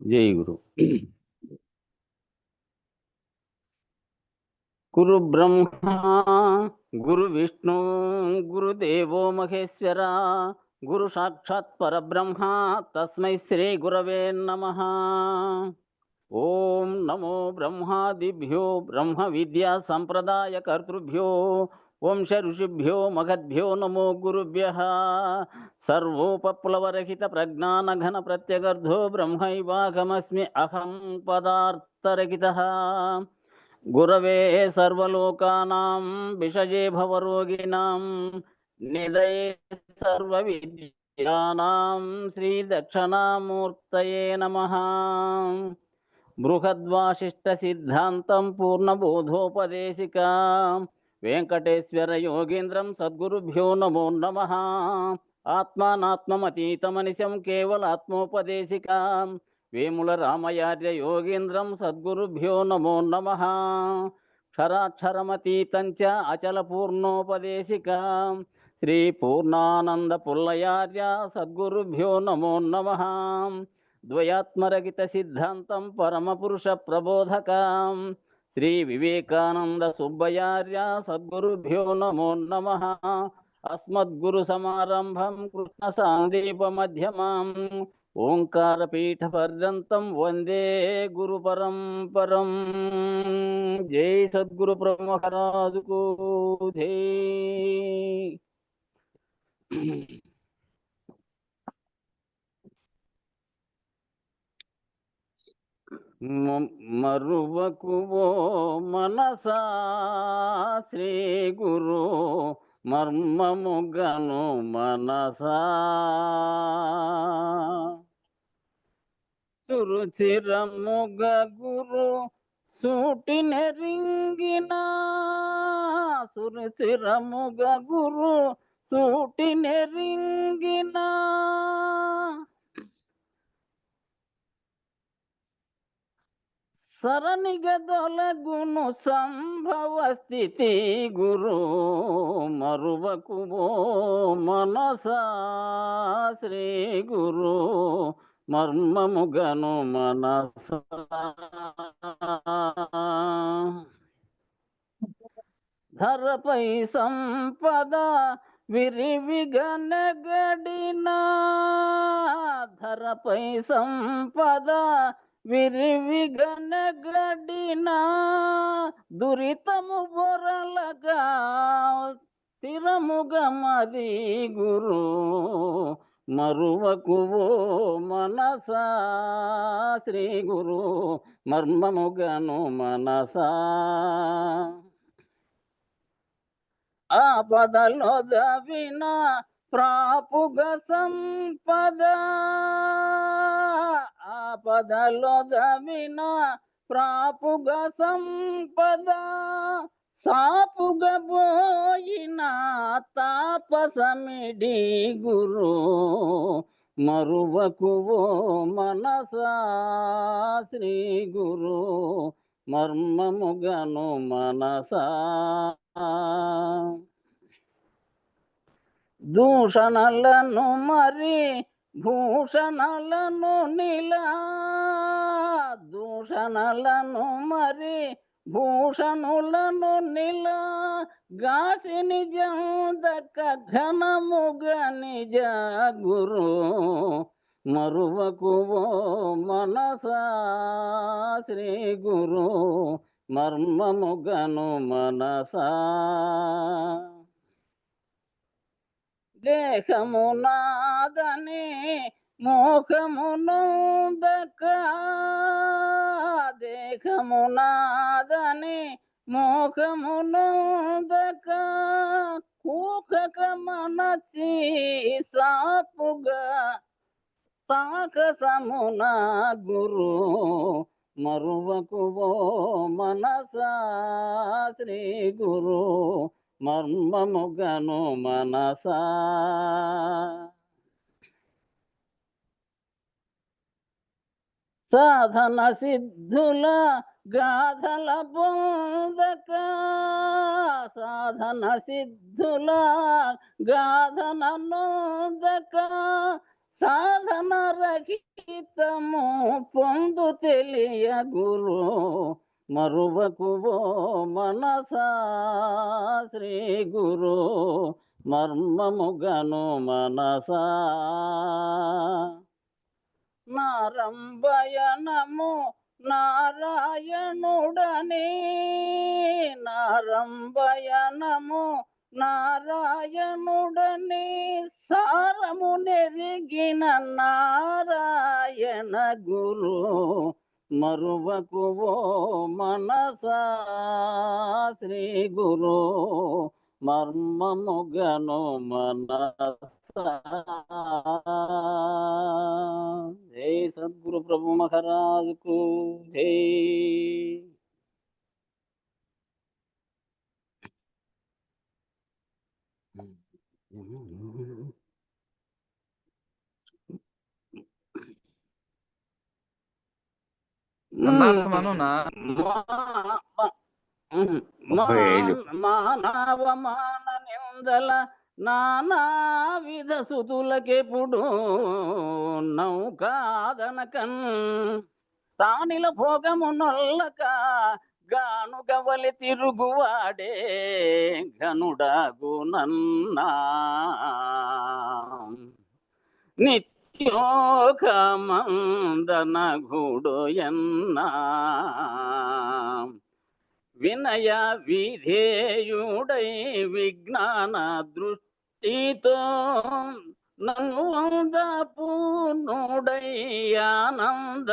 జై గురు. గురు బ్రహ్మ గురు విష్ణు గురుదేవో మహేశ్వర గురు సాక్షాత్ పరబ్రహ్మ తస్మై శ్రీ గురవే నమః. ఓం నమో బ్రహ్మాదిభ్యో బ్రహ్మ విద్యా సంప్రదాయ కర్తృభ్యో వంశ ఋషిభ్యో మగద్భ్యో నమో గురుభ్యః. సర్వోపప్లవరహిత ప్రజ్ఞాన ఘన ప్రత్యగర్ధో బ్రహ్మైవాహమస్మి అహం పదార్థరహితః. గురవే సర్వలోకానాం విషజే భవరోగిణాం నిదయే సర్వవిద్యానాం శ్రీ దక్షిణామూర్తయే నమః. బృహద్వాసిష్ట సిద్ధాంతం పూర్ణబోధోపదేశికా వెంకటేశ్వర యోగేంద్రం సద్గురుభ్యో నమో నమః. ఆత్మానాత్మమతీతమనిశం కేవలాత్మోపదేశికా వేముల రామయార్య యోగేంద్రం సద్గురుభ్యో నమో నమః. క్షరాక్షరమతీతం చ అచల పూర్ణోపదేశికా శ్రీ పూర్ణానంద పుల్లయార్య సద్గురుభ్యో నమో నమః. ద్వయాత్మరహిత సిద్ధాంతం పరమపురుష ప్రబోధకాం శ్రీ వివేకానంద సుబ్బయార్య సద్గురుభ్యో నమో నమః. అస్మద్గురు సమారంభం కృష్ణ సాందీప మధ్యమాం ఓంకార పీఠ పర్యంతం వందే గురు పరంపరం. జై సద్గురు బ్రహ్మరాజుకు జై. మరువకు ఓ మనసా శ్రీ గురు మర్మముగను మనసా. సురుచిరముగ గురు సూటి నెరింగిన సురుచిరముగ గురు సూటి నెరింగిన సరనిగదొలగును సంభవ స్థితి గురు మరువకు ఓ మనసా శ్రీ గురు మర్మముగను మనసా. ధరపై సంపద విరివిగనగడిన ధరపై సంపద విరివిగనగడిన దురితము బొరలగా స్థిరముగమది గురు మరువకు ఓ మనసా శ్రీ గురు మర్మముగను మనసా. ఆపదలో దవిన ప్రాపుగ సంపద ఆపదలో దవిన ప్రాపుగ సంపద సాపుగ పోయిన తాపసమిడి గురు మరువకు ఓ మనసా శ్రీ గురు మర్మముగను మనసా. దూషణలను మరి భూషణలను నిలా దూషణలను మరి భూషణులను నిలా గాసి నిజం దక్క ఘనముగ నిజ గురు మరువకు ఓ మనసా శ్రీ గురు మర్మముగను మనసా. దేహమునాదని మోహమునందక దేహమునాదని మోహమునందక కూకక మనసి సాపుగా సాకసమున గురు మరువకు ఓ మనసా శ్రీ గురు మర్మముగను మనసా. సాధన సిద్ధుల గాథల పొందక సాధన సిద్ధుల గాథన నొందక సాధన సహితము పొందు తెలియ గురు మరువకువో మనసా శ్రీ గురు మర్మముగను మనసా నారంభయనము నారాయణుడని నారంభయనము నారాయణుడని సారము నెరిగిన నారాయణ గురు మరువకువో మనసా శ్రీ గురు మర్మముగను మనసా. జై సద్గురు ప్రభు మహారాజుకు జై. మానవమాన నిందల నానావిధ సుతులకెప్పుడు నౌకాదనకన్ తానిల భోగమునొల్లక గానుగవలి తిరుగువాడే ఘనుడగునన్నా నిత్యోకమందన గుడోయన్నా వినయ విధేయుడై విజ్ఞాన దృష్టితో నన్ను పూర్ణుడై ఆనందమనియేడు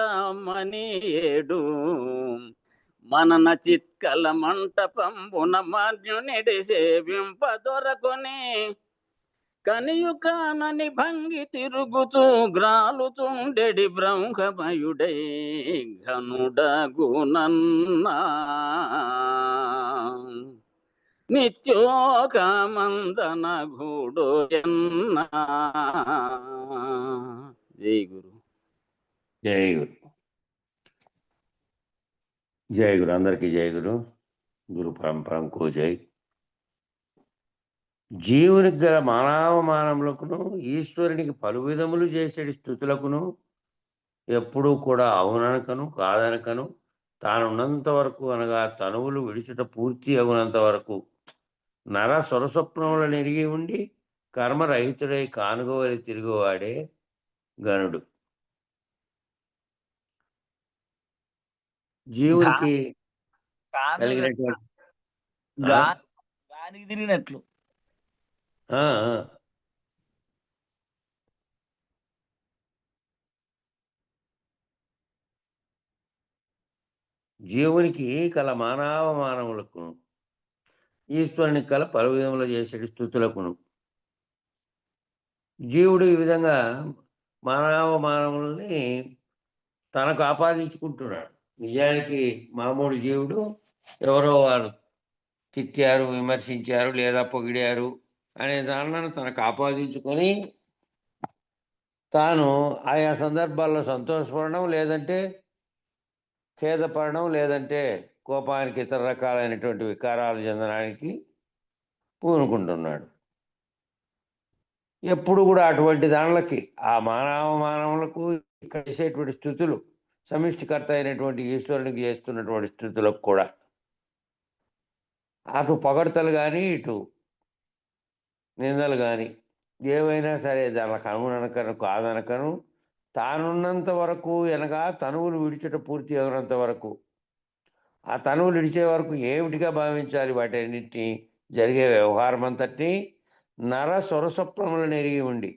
మనన చిత్కల మంటపంబున మాన్యునిడి సేవింప దొరకొని కనియుకానని భంగి తిరుగుతూ గ్రాలుతుండెడి బ్రహ్మమయుడై ఘనుడగునన్నా నిత్యోకమందన గూడోయన్నా. జై గురు. జై గురు. జై గురు. అందరికీ జై గురు. గురు పరంపరంకు జై. జీవునికి గల మానవమానములకును ఈశ్వరునికి పలు విధములు చేసేటి స్థుతులకును ఎప్పుడూ కూడా అవుననకను కాదనకను తానున్నంత వరకు అనగా తనువులు విడిచుట పూర్తి అగునంత వరకు నర స్వరస్వప్నముల నెరిగి ఉండి కర్మరహితుడై కానుగోవలి తిరుగువాడే గనుడు. జీవునికి కలిగినటువంటి తిరిగినట్లు జీవునికి కల మానవమానములకు ఈశ్వరునికి కల పలు విధములు చేసేటి స్థుతులకును జీవుడు ఈ విధంగా మానవమానములని తనకు ఆపాదించుకుంటున్నాడు. నిజానికి మామూలు జీవుడు ఎవరో వారు తిట్టారు, విమర్శించారు లేదా పొగిడారు అనే దానిని తనకు ఆపాదించుకొని తాను ఆయా సందర్భాల్లో సంతోషపడడం, లేదంటే ఖేదపడడం, లేదంటే కోపానికి ఇతర రకాలైనటువంటి వికారాలు చెందడానికి పూనుకుంటున్నాడు. ఎప్పుడు కూడా అటువంటి దానిలకి ఆ మానవులకు ఇక్కడ చేసేటువంటి స్థుతులు సమిష్టికర్త అయినటువంటి ఈశ్వరునికి చేస్తున్నటువంటి స్థుతులకు కూడా అటు పొగడ్తలు కానీ ఇటు నిందలు కానీ ఏవైనా సరే దానికి అనుగుణనకను కాదనకను తానున్నంత వరకు అనగా తనువులు విడిచుట పూర్తి అయినంత వరకు ఆ తనువులు విడిచే వరకు ఏమిటిగా భావించాలి? వాటన్నిటినీ జరిగే వ్యవహారం అంతటినీ నర స్వరస్వప్నములను ఎరిగి ఉండి,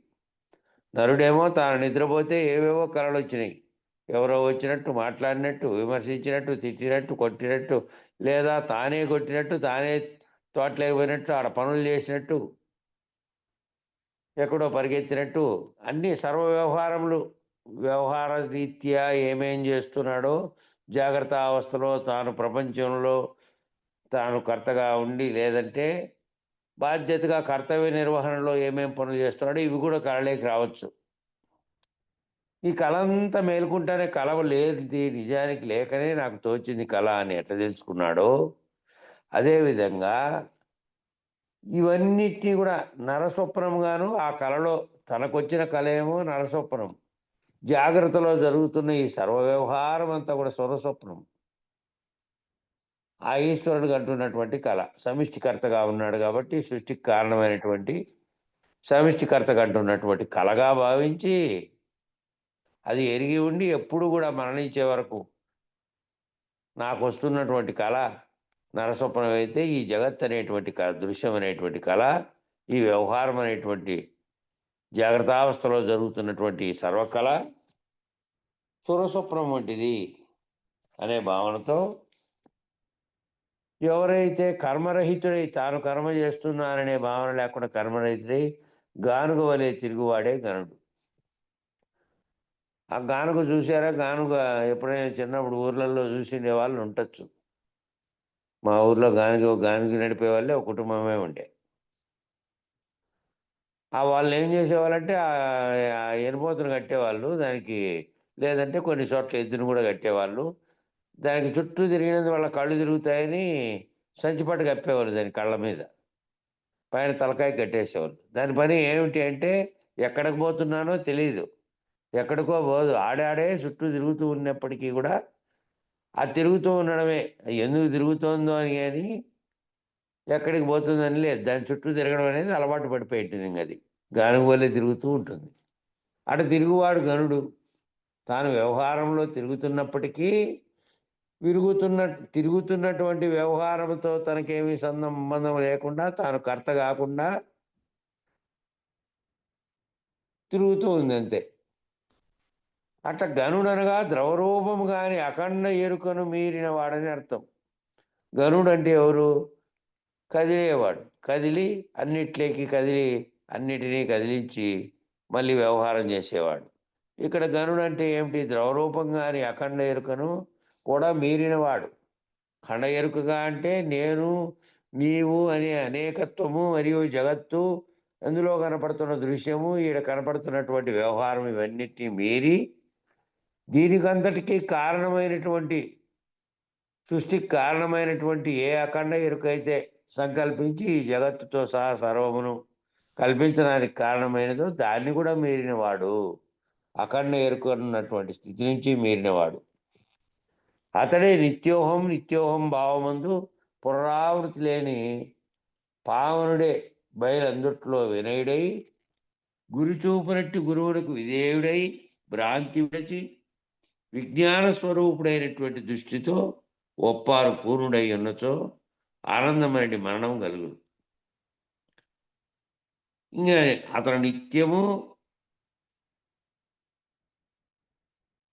నరుడేమో తాను నిద్రపోతే ఏవేవో కలలు వచ్చినాయి, ఎవరో వచ్చినట్టు మాట్లాడినట్టు, విమర్శించినట్టు, తిట్టినట్టు, కొట్టినట్టు, లేదా తానే కొట్టినట్టు, తానే తోటలేకపోయినట్టు, ఆడ పనులు చేసినట్టు, ఎక్కడో పరిగెత్తినట్టు అన్ని సర్వ వ్యవహార రీత్యా ఏమేం చేస్తున్నాడో జాగ్రత్త అవస్థలో తాను ప్రపంచంలో తాను కర్తగా ఉండి, లేదంటే బాధ్యతగా కర్తవ్య నిర్వహణలో ఏమేం పనులు చేస్తున్నాడో ఇవి కూడా కళలోకి రావచ్చు. ఈ కళ అంతా మేలుకుంటానే కళ లేనిది నిజానికి లేకనే నాకు తోచింది కళ అని ఎట్లా తెలుసుకున్నాడో అదేవిధంగా ఇవన్నిటినీ కూడా నరస్వప్నంగాను, ఆ కళలో తనకొచ్చిన కళ ఏమో నరస్వప్నం, జాగ్రత్తలో జరుగుతున్న ఈ సర్వ వ్యవహారం అంతా కూడా స్వప్నం. ఆ ఈశ్వరుడికి అంటున్నటువంటి కళ. సమిష్టికర్తగా ఉన్నాడు కాబట్టి సృష్టికి కారణమైనటువంటి సమిష్టికర్తగా అంటున్నటువంటి కళగా భావించి అది ఎరిగి ఉండి ఎప్పుడు కూడా మరణించే వరకు నాకు వస్తున్నటువంటి కళ నరస్వప్నం అయితే ఈ జగత్ అనేటువంటి దృశ్యం అనేటువంటి కళ, ఈ వ్యవహారం అనేటువంటి జాగ్రత్తావస్థలో జరుగుతున్నటువంటి ఈ సర్వకళ సురస్వప్నం వంటిది అనే భావనతో ఎవరైతే కర్మరహితుడై తాను కర్మ చేస్తున్నాననే భావన లేకుండా కర్మరహితుడై గానుగ వలె తిరుగువాడే గనుడు. ఆ గానుగ చూసారా? గానుగ ఎప్పుడైనా చిన్నప్పుడు ఊర్లలో చూసిండే వాళ్ళు ఉండొచ్చు. మా ఊర్లో గానుగ నడిపే వాళ్ళే ఒక కుటుంబమే ఉండే. వాళ్ళు ఏం చేసేవాళ్ళంటే ఎనుపోతును కట్టేవాళ్ళు దానికి, లేదంటే కొన్ని చోట్ల ఎద్దును కూడా కట్టేవాళ్ళు. దానికి చుట్టూ తిరిగినందు వాళ్ళ కళ్ళు తిరుగుతాయని సంచిపట్టు కప్పేవాళ్ళు దాని కళ్ళ మీద. పైన తలకాయ కట్టేసేవాళ్ళు. దాని పని ఏమిటి అంటే ఎక్కడికి పోతున్నానో తెలీదు. ఎక్కడికో పోదు. ఆడాడే చుట్టూ తిరుగుతూ ఉన్నప్పటికీ కూడా అది తిరుగుతూ ఉండడమే. ఎందుకు తిరుగుతోందో అని కానీ ఎక్కడికి పోతుందని లేదు. దాని చుట్టూ తిరగడం అనేది అలవాటు పడిపోయింటుంది. అది గానుగ వల్లే తిరుగుతూ ఉంటుంది. అటు తిరుగువాడు గనుడు. తాను వ్యవహారంలో తిరుగుతున్నప్పటికీ తిరుగుతున్నటువంటి వ్యవహారంతో తనకేమీ సంబంధం లేకుండా తాను కర్త కాకుండా తిరుగుతూ ఉంది అంతే. అట్లా గనుడనగా ద్రవరూపము కాని అఖండ ఎరుకను మీరిన వాడని అర్థం. గనుడు అంటే ఎవరు? కదిలేవాడు. కదిలి అన్నిటినీ కదిలించి మళ్ళీ వ్యవహారం చేసేవాడు. ఇక్కడ గనుడు అంటే ఏమిటి? ద్రవరూపం కాని అఖండ ఎరుకను కూడా మీరినవాడు. ఖండ ఎరుకగా అంటే నేను, నీవు అనే అనేకత్వము మరియు జగత్తు, అందులో కనపడుతున్న దృశ్యము, ఈడ కనపడుతున్నటువంటి వ్యవహారం ఇవన్నిటినీ మీరి దీనికంతటికీ కారణమైనటువంటి సృష్టికి కారణమైనటువంటి ఏ అఖండ ఎరుకైతే సంకల్పించి ఈ జగత్తుతో సహా సర్వమును కల్పించడానికి కారణమైనదో దాన్ని కూడా మీరినవాడు. అఖండ ఎరుక ఉన్నటువంటి స్థితి నుంచి మీరినవాడు. అతడే నిత్యోహం భావమందు పునరావృతి లేని పావనుడే బయలందుట్లో వినయుడై గురి చూపునట్టు గురువులకు విధేయుడై భ్రాంతి విడచి విజ్ఞాన స్వరూపుడైనటువంటి దృష్టితో ఒప్పారు పూర్ణుడై ఉన్నచో ఆనందమైన మరణం కలుగును. ఇంకా అతను నిత్యము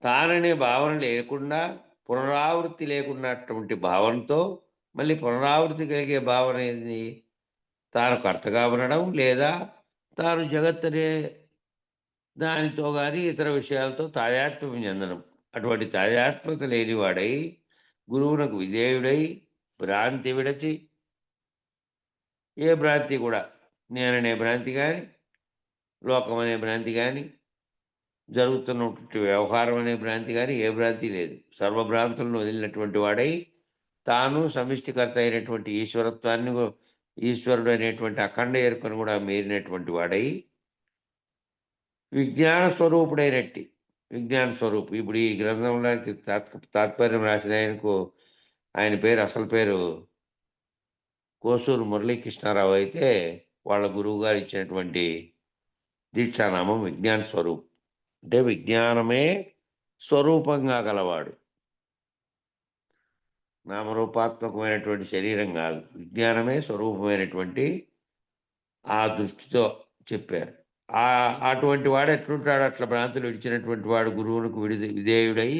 తాననే భావన లేకుండా పునరావృత్తి లేకున్నటువంటి భావనతో, మళ్ళీ పునరావృత్తి కలిగే భావన ఏంది? తాను కర్తగా ఉండడం లేదా తాను జగత్తనే దానితో కానీ ఇతర విషయాలతో తాదాత్మ్యం చెందడం. అటువంటి తాదాత్మ్యత లేనివాడై గురువునకు విధేయుడై భ్రాంతి విడచి, ఏ భ్రాంతి కూడా నేననే భ్రాంతి కానీ, లోకం అనే భ్రాంతి కానీ, జరుగుతున్నటువంటి వ్యవహారం అనే భ్రాంతి కానీ ఏ భ్రాంతి లేదు. సర్వభ్రాంతులను వదిలినటువంటి వాడై తాను సమిష్టికర్త అయినటువంటి ఈశ్వరుడు అనేటువంటి అఖండ ఎరుకను కూడా మీరినటువంటి వాడై విజ్ఞాన స్వరూపుడైనట్టి విజ్ఞాన స్వరూపు. ఇప్పుడు ఈ గ్రంథంలోకి తాత్పర్యం రాసిన ఆయన పేరు, అసలు పేరు కోసూరు మురళీకృష్ణారావు అయితే వాళ్ళ గురువు గారు ఇచ్చినటువంటి దీక్షానామం విజ్ఞాన స్వరూప్. అంటే విజ్ఞానమే స్వరూపంగా గలవాడు, నామరూపాత్మకమైనటువంటి శరీరం కాదు. విజ్ఞానమే స్వరూపమైనటువంటి ఆ దృష్టితో చెప్పారు. అటువంటి వాడు ఎట్లుంటాడు? అట్లా భ్రాంతులు విడిచినటువంటి వాడు, గురువులకు విధేయుడై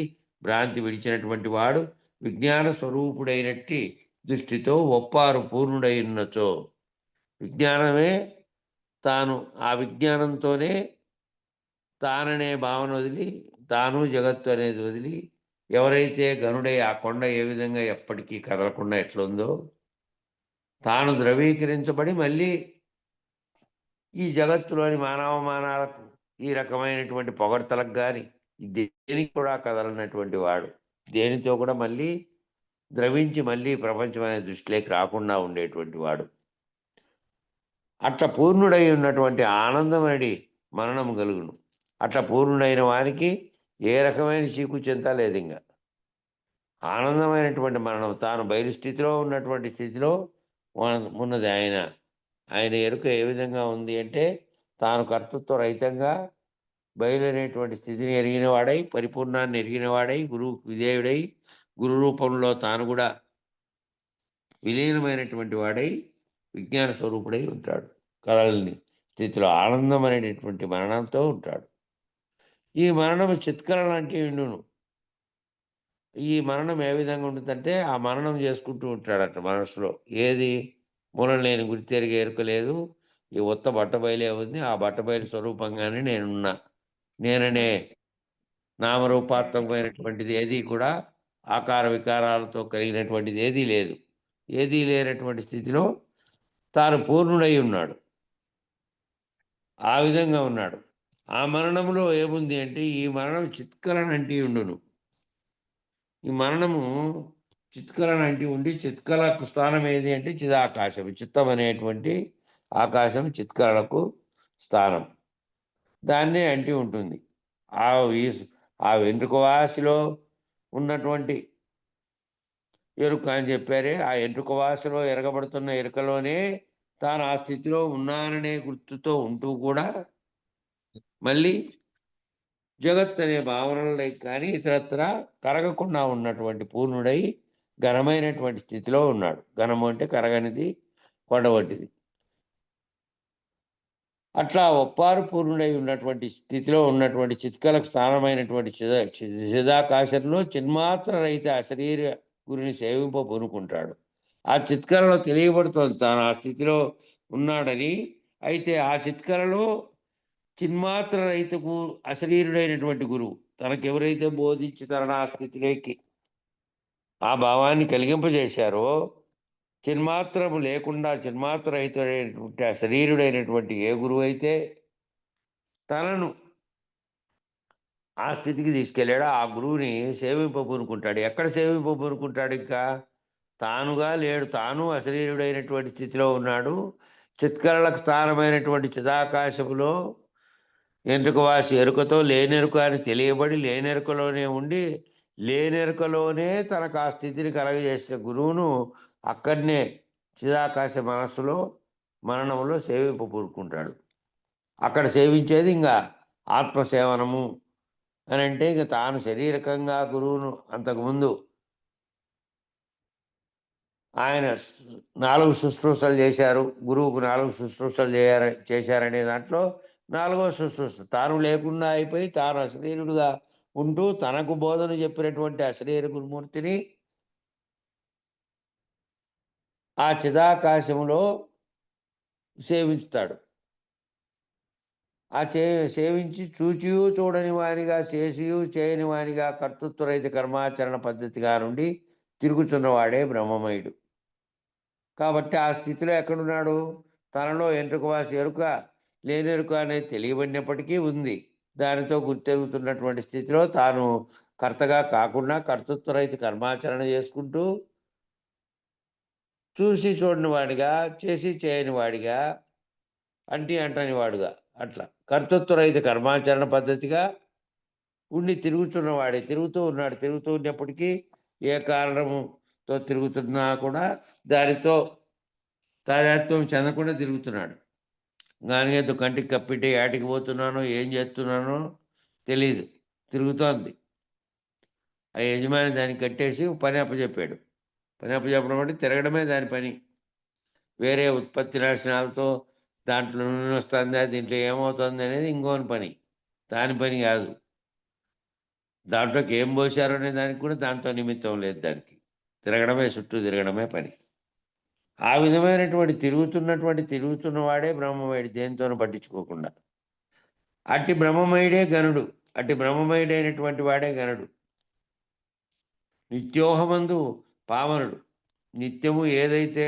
భ్రాంతి విడిచినటువంటి వాడు విజ్ఞాన స్వరూపుడైనట్టి దృష్టితో ఒప్పారు పూర్ణుడై ఉన్నచో, విజ్ఞానమే తాను, ఆ విజ్ఞానంతోనే తాననే భావన వదిలి, తాను జగత్తు అనేది వదిలి, ఎవరైతే గనుడై ఆ కొండ ఏ విధంగా ఎప్పటికీ కదలకుండా ఎట్లుందో తాను ద్రవీకరించబడి మళ్ళీ ఈ జగత్తులోని మానవమానాలకు ఈ రకమైనటువంటి పొగడ్తలకు కానీ దేనికి కూడా కదలనటువంటి వాడు, దేనితో కూడా మళ్ళీ ద్రవించి మళ్ళీ ప్రపంచం అనే దృష్టిలోకి రాకుండా ఉండేటువంటి వాడు. అట్లా పూర్ణుడై ఉన్నటువంటి ఆనందమడి మరణం కలుగును. అట్లా పూర్ణుడైన వానికి ఏ రకమైన చీకు చింత లేదు. ఇంకా ఆనందమైనటువంటి మరణం, తాను బయలు స్థితిలో ఉన్నటువంటి స్థితిలో ఉన్నది ఆయన. ఆయన ఎరుక ఏ విధంగా ఉంది అంటే, తాను కర్తృత్వ రహితంగా బయలైనటువంటి స్థితిని ఎరిగిన వాడై, పరిపూర్ణాన్ని ఎరిగిన వాడై, గురువుకు విధేయుడై, గురు రూపంలో తాను కూడా విలీనమైనటువంటి వాడై, విజ్ఞాన స్వరూపుడై ఉంటాడు. కళల్ని స్థితిలో ఆనందం అనేటటువంటి మరణంతో ఉంటాడు. ఈ మరణము చిత్కళ లాంటి ఉండును. ఈ మరణం ఏ విధంగా ఉంటుందంటే, ఆ మరణం చేసుకుంటూ ఉంటాడట మనసులో. ఏది మూలం లేని గుర్తెరిగే ఎరుక లేదు. ఈ ఉత్త బట్టబయలే ఉంది. ఆ బట్టబయలు స్వరూపంగానే నేనున్నా. నేననే నామరూపాత్మకమైనటువంటిది ఏది కూడా ఆకార వికారాలతో కలిగినటువంటిది ఏదీ లేదు. ఏదీ లేనటువంటి స్థితిలో తాను పూర్ణుడై ఉన్నాడు. ఆ విధంగా ఉన్నాడు. ఆ మరణంలో ఏముంది అంటే, ఈ మరణం చిత్కలనంటి ఉండును. ఈ మరణము చిత్కలనంటి ఉండి, చిత్కలకు స్థానం ఏది అంటే చిదాకాశం. చిత్తం అనేటువంటి ఆకాశం చిత్కలకు స్థానం. దాన్నే అంటి ఉంటుంది. ఆ ఆ వెంట్రుక వాసిలో ఉన్నటువంటి ఎరుక అని చెప్పారే, ఆ ఎంట్రుక వాసిలో ఎరగబడుతున్న ఎరుకలోనే తాను ఆ స్థితిలో ఉన్నాననే గుర్తుతో ఉంటూ కూడా మళ్ళీ జగత్ అనే భావనలై కానీ ఇతరత్రా కరగకుండా ఉన్నటువంటి పూర్ణుడై ఘనమైనటువంటి స్థితిలో ఉన్నాడు. ఘనము అంటే కరగనిది, కొండ వంటిది. అట్లా ఒప్పారు పూర్ణుడై ఉన్నటువంటి స్థితిలో ఉన్నటువంటి చిత్కలకు స్థానమైనటువంటి చిదాకాశంలో చిన్మాత్ర రహిత అశరీర గురిని పూనుకుంటాడు. ఆ చిత్కలలో తెలియబడుతోంది తాను ఆ స్థితిలో ఉన్నాడని. అయితే ఆ చిత్కలలో చిన్మాత్ర రహితకు అశరీరుడైనటువంటి గురువు తనకెవరైతే బోధించి తనను ఆ స్థితిలోకి ఆ భావాన్ని కలిగింపజేశారో, చిన్మాత్రము లేకుండా చిన్మాత్ర రహితుడైనటువంటి అశరీరుడైనటువంటి ఏ గురువు అయితే తనను ఆ స్థితికి తీసుకెళ్ళాడో, ఆ గురువుని సేవింపబూనుకుంటాడు. ఎక్కడ సేవింపబూనుకుంటాడు? ఇంకా తానుగా లేడు. తాను అశరీరుడైనటువంటి స్థితిలో ఉన్నాడు. చిత్కళలకు స్థానమైనటువంటి చిదాకాశములో ఎండ్రుకవాసి ఎరుకతో లేనెరుక అని తెలియబడి, లేనెరుకలోనే ఉండి, లేనెరుకలోనే తనకు ఆ స్థితిని కలగజేసిన గురువును అక్కడనే చిదాకాశ మనస్సులో మరణంలో సేవింపబూరుకుంటాడు. అక్కడ సేవించేది ఇంకా ఆత్మసేవనము అని అంటే, ఇంక తాను శారీరకంగా గురువును అంతకుముందు ఆయన 4 శుశ్రూషలు చేశారు. గురువుకు 4 శుశ్రూషలు చేశారనే దాంట్లో 4వ శుశ్రూష తాను లేకుండా అయిపోయి, తాను అశరీరుడుగా ఉంటూ తనకు బోధన చెప్పినటువంటి అశరీర గురుమూర్తిని ఆ చిదాకాశములో సేవిస్తాడు. ఆ సేవించి చూచియు చూడని వానిగా, చేసియు చేయని వానిగా, కర్తృత్వరహిత కర్మాచరణ పద్ధతిగా నుండి తిరుగుచున్నవాడే బ్రహ్మమయుడు. కాబట్టి ఆ స్థితిలో ఎక్కడున్నాడు? తనలో ఎంట్రుకవాసి ఎరుక, లేనెరుక అనేది తెలియబడినప్పటికీ ఉంది. దానితో గుర్తెరుగుతున్నటువంటి స్థితిలో తాను కర్తగా కాకుండా కర్తృత్వరహిత కర్మాచరణ చేసుకుంటూ, చూసి చూడని వాడిగా, చేసి చేయని వాడిగా, అంటని వాడుగా, అట్లా కర్తృత్వరహిత కర్మాచరణ పద్ధతిగా ఉండి తిరుగుతున్నవాడే. తిరుగుతూ ఉన్నాడు. తిరుగుతూ ఉన్నప్పటికీ ఏ కారణముతో తిరుగుతున్నా కూడా దానితో తాదాత్మ్యం చెందకుండా తిరుగుతున్నాడు. గానిగేతో కంటికి కప్పిట్టి ఏటికి పోతున్నానో, ఏం చేస్తున్నానో తెలీదు. తిరుగుతోంది. ఆ యజమాని దాన్ని కట్టేసి పని అప్పజెప్పాడు. పని అప్పజెప్పడం అంటే తిరగడమే దాని పని. వేరే ఉత్పత్తి నాశనాలతో దాంట్లో నూనె వస్తుందా, దీంట్లో ఏమవుతుంది అనేది ఇంకోని పని. దాని పని కాదు. దాంట్లోకి ఏం పోశారు అనే దానికి కూడా దాంతో నిమిత్తం లేదు దానికి. తిరగడమే, చుట్టూ తిరగడమే పని. ఆ విధమైనటువంటి తిరుగుతున్నవాడే బ్రహ్మమయుడు, దేనితోనూ పట్టించుకోకుండా. అట్టి బ్రహ్మమయుడే గనుడు. అట్టి బ్రహ్మమయుడైనటువంటి వాడే గనుడు. నిత్యోహమందు పావనుడు. నిత్యము ఏదైతే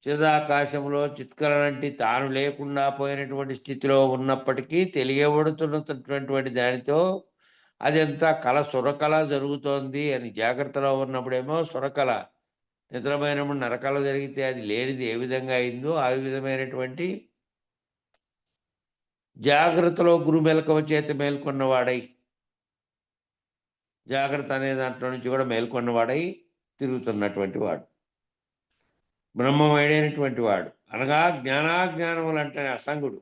చిదాకాశంలో చిత్కలనంటి తాను లేకుండా పోయినటువంటి స్థితిలో ఉన్నప్పటికీ తెలియబడుతున్నటువంటి దానితో అదంతా కళ, సురకళ జరుగుతోంది అని జాగ్రత్తలో ఉన్నప్పుడేమో సురకళ, నిద్రపోయినప్పుడు నరకళ జరిగితే అది లేనిది ఏ విధంగా అయిందో ఆ విధమైనటువంటి జాగ్రత్తలో గురు మెలకువ చేత మేల్కొన్నవాడై, జాగ్రత్త అనే దాంట్లో నుంచి కూడా మేల్కొన్నవాడై తిరుగుతున్నటువంటి వాడు, బ్రహ్మమయుడైనటువంటి వాడు. అనగా జ్ఞానాజ్ఞానములు అంటే అసంగుడు.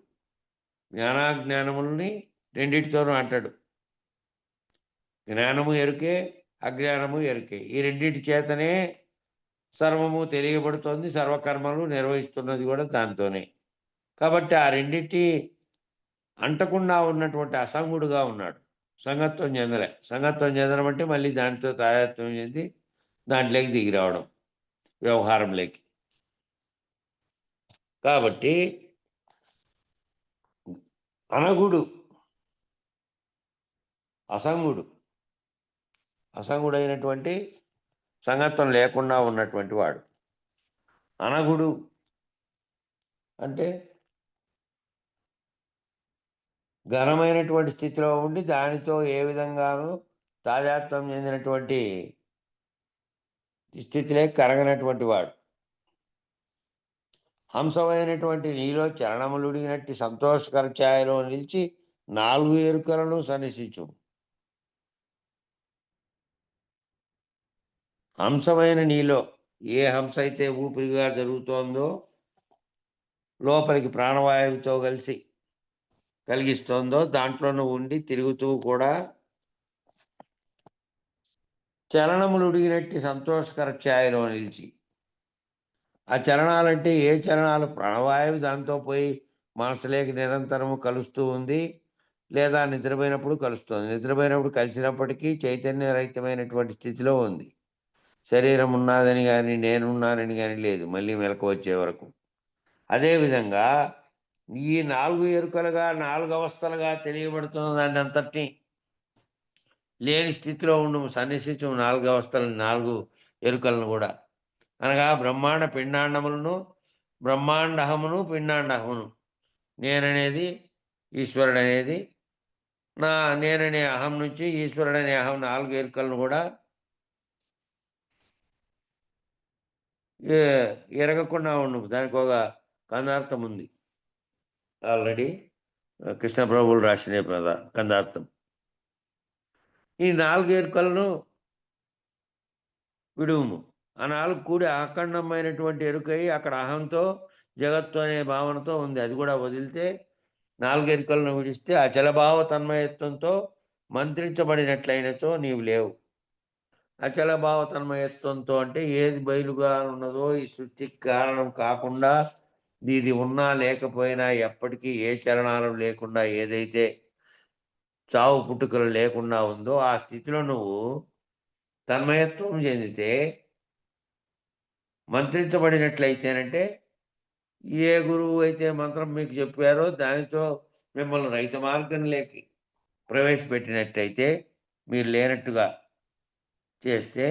జ్ఞానాజ్ఞానములని రెండింటితోనూ అంటాడు. జ్ఞానము ఎరుకే, అజ్ఞానము ఎరుకే. ఈ రెండింటి చేతనే సర్వము తెలియబడుతోంది, సర్వకర్మలు నిర్వహిస్తున్నది కూడా దాంతోనే. కాబట్టి ఆ రెండింటి అంటకుండా ఉన్నటువంటి అసంగుడుగా ఉన్నాడు. సంగత్వం చెందలే. సంగత్వం చెందడం అంటే మళ్ళీ దానితో తాదాత్మ్యం చెంది దాంట్లోకి దిగి రావడం, వ్యవహారంలోకి. కాబట్టి అనగుడు, అసంగుడు, అసంగుడైనటువంటి సంగత్వం లేకుండా ఉన్నటువంటి వాడు. అనగుడు అంటే ఘనమైనటువంటి స్థితిలో ఉండి దానితో ఏ విధంగానూ తాదాత్మ్యం చెందినటువంటి స్థితిలోకి కరగనటువంటి వాడు. హంసమైనటువంటి నీలో చరణములుడిగినట్టి సంతోషకర ఛాయలో నిలిచి 4 ఎరుకలను సన్నిసించు. హంసమైన నీలో ఏ హంస అయితే ఊపిరిగా జరుగుతోందో, లోపలికి ప్రాణవాయువుతో కలిగిస్తోందో, దాంట్లో నువ్వు ఉండి తిరుగుతూ కూడా చలనములుడిగినట్టి సంతోషకర ఛాయలో నిలిచి. ఆ చలనాలంటే ఏ చలనాలు? ప్రాణవాయువు దాంతో పోయి మనసులోకి నిరంతరము కలుస్తూ ఉంది, లేదా నిద్రపోయినప్పుడు కలుస్తుంది. నిద్రపోయినప్పుడు కలిసినప్పటికీ చైతన్యరహితమైనటువంటి స్థితిలో ఉంది. శరీరం ఉన్నాదని కానీ, నేనున్నానని కానీ లేదు మళ్ళీ మెలకు వచ్చే వరకు. అదేవిధంగా ఈ 4 ఎరుకలుగా, 4 అవస్థలుగా తెలియబడుతున్న దాన్ని అంతటినీ లేని స్థితిలో ఉండు సన్నిసించు 4 అవస్థలను, 4 ఎరుకలను కూడా. అనగా బ్రహ్మాండ పిండాండములను, బ్రహ్మాండహమును, పిండాండహమును, నేననేది, ఈశ్వరుడనేది, నేననే అహం నుంచి ఈశ్వరుడనే అహం 4 ఎరుకలను కూడా ఎరగకుండా ఉండు. దానికి ఒక కందార్థం ఉంది ఆల్రెడీ, కృష్ణ ప్రభువులు రాసిన కందార్థం. ఈ 4 ఎరుకలను విడువుము. ఆ 4 కూడి అఖండమైనటువంటి ఎరుకై అక్కడ అహంతో, జగత్తు అనే భావనతో ఉంది. అది కూడా వదిలితే 4 ఎరుకలను విడిస్తే అచలభావ తన్మయత్వంతో మంత్రించబడినట్లయినచో నీవు లేవు. అచలభావ తన్మయత్వంతో అంటే ఏది బయలుగా ఉన్నదో, ఈ సృష్టికి కారణం కాకుండా, ఇది ఉన్నా లేకపోయినా ఎప్పటికీ ఏ చలనాలు లేకుండా, ఏదైతే చావు పుట్టుకలు లేకుండా ఉందో ఆ స్థితిలో నువ్వు తన్మయత్వం చెందితే, మంత్రించబడినట్లయితేనంటే ఏ గురువు అయితే మంత్రం మీకు చెప్పారో దానితో మిమ్మల్ని రైతు మార్గంలోకి ప్రవేశపెట్టినట్టయితే, మీరు లేనట్టుగా చేస్తే,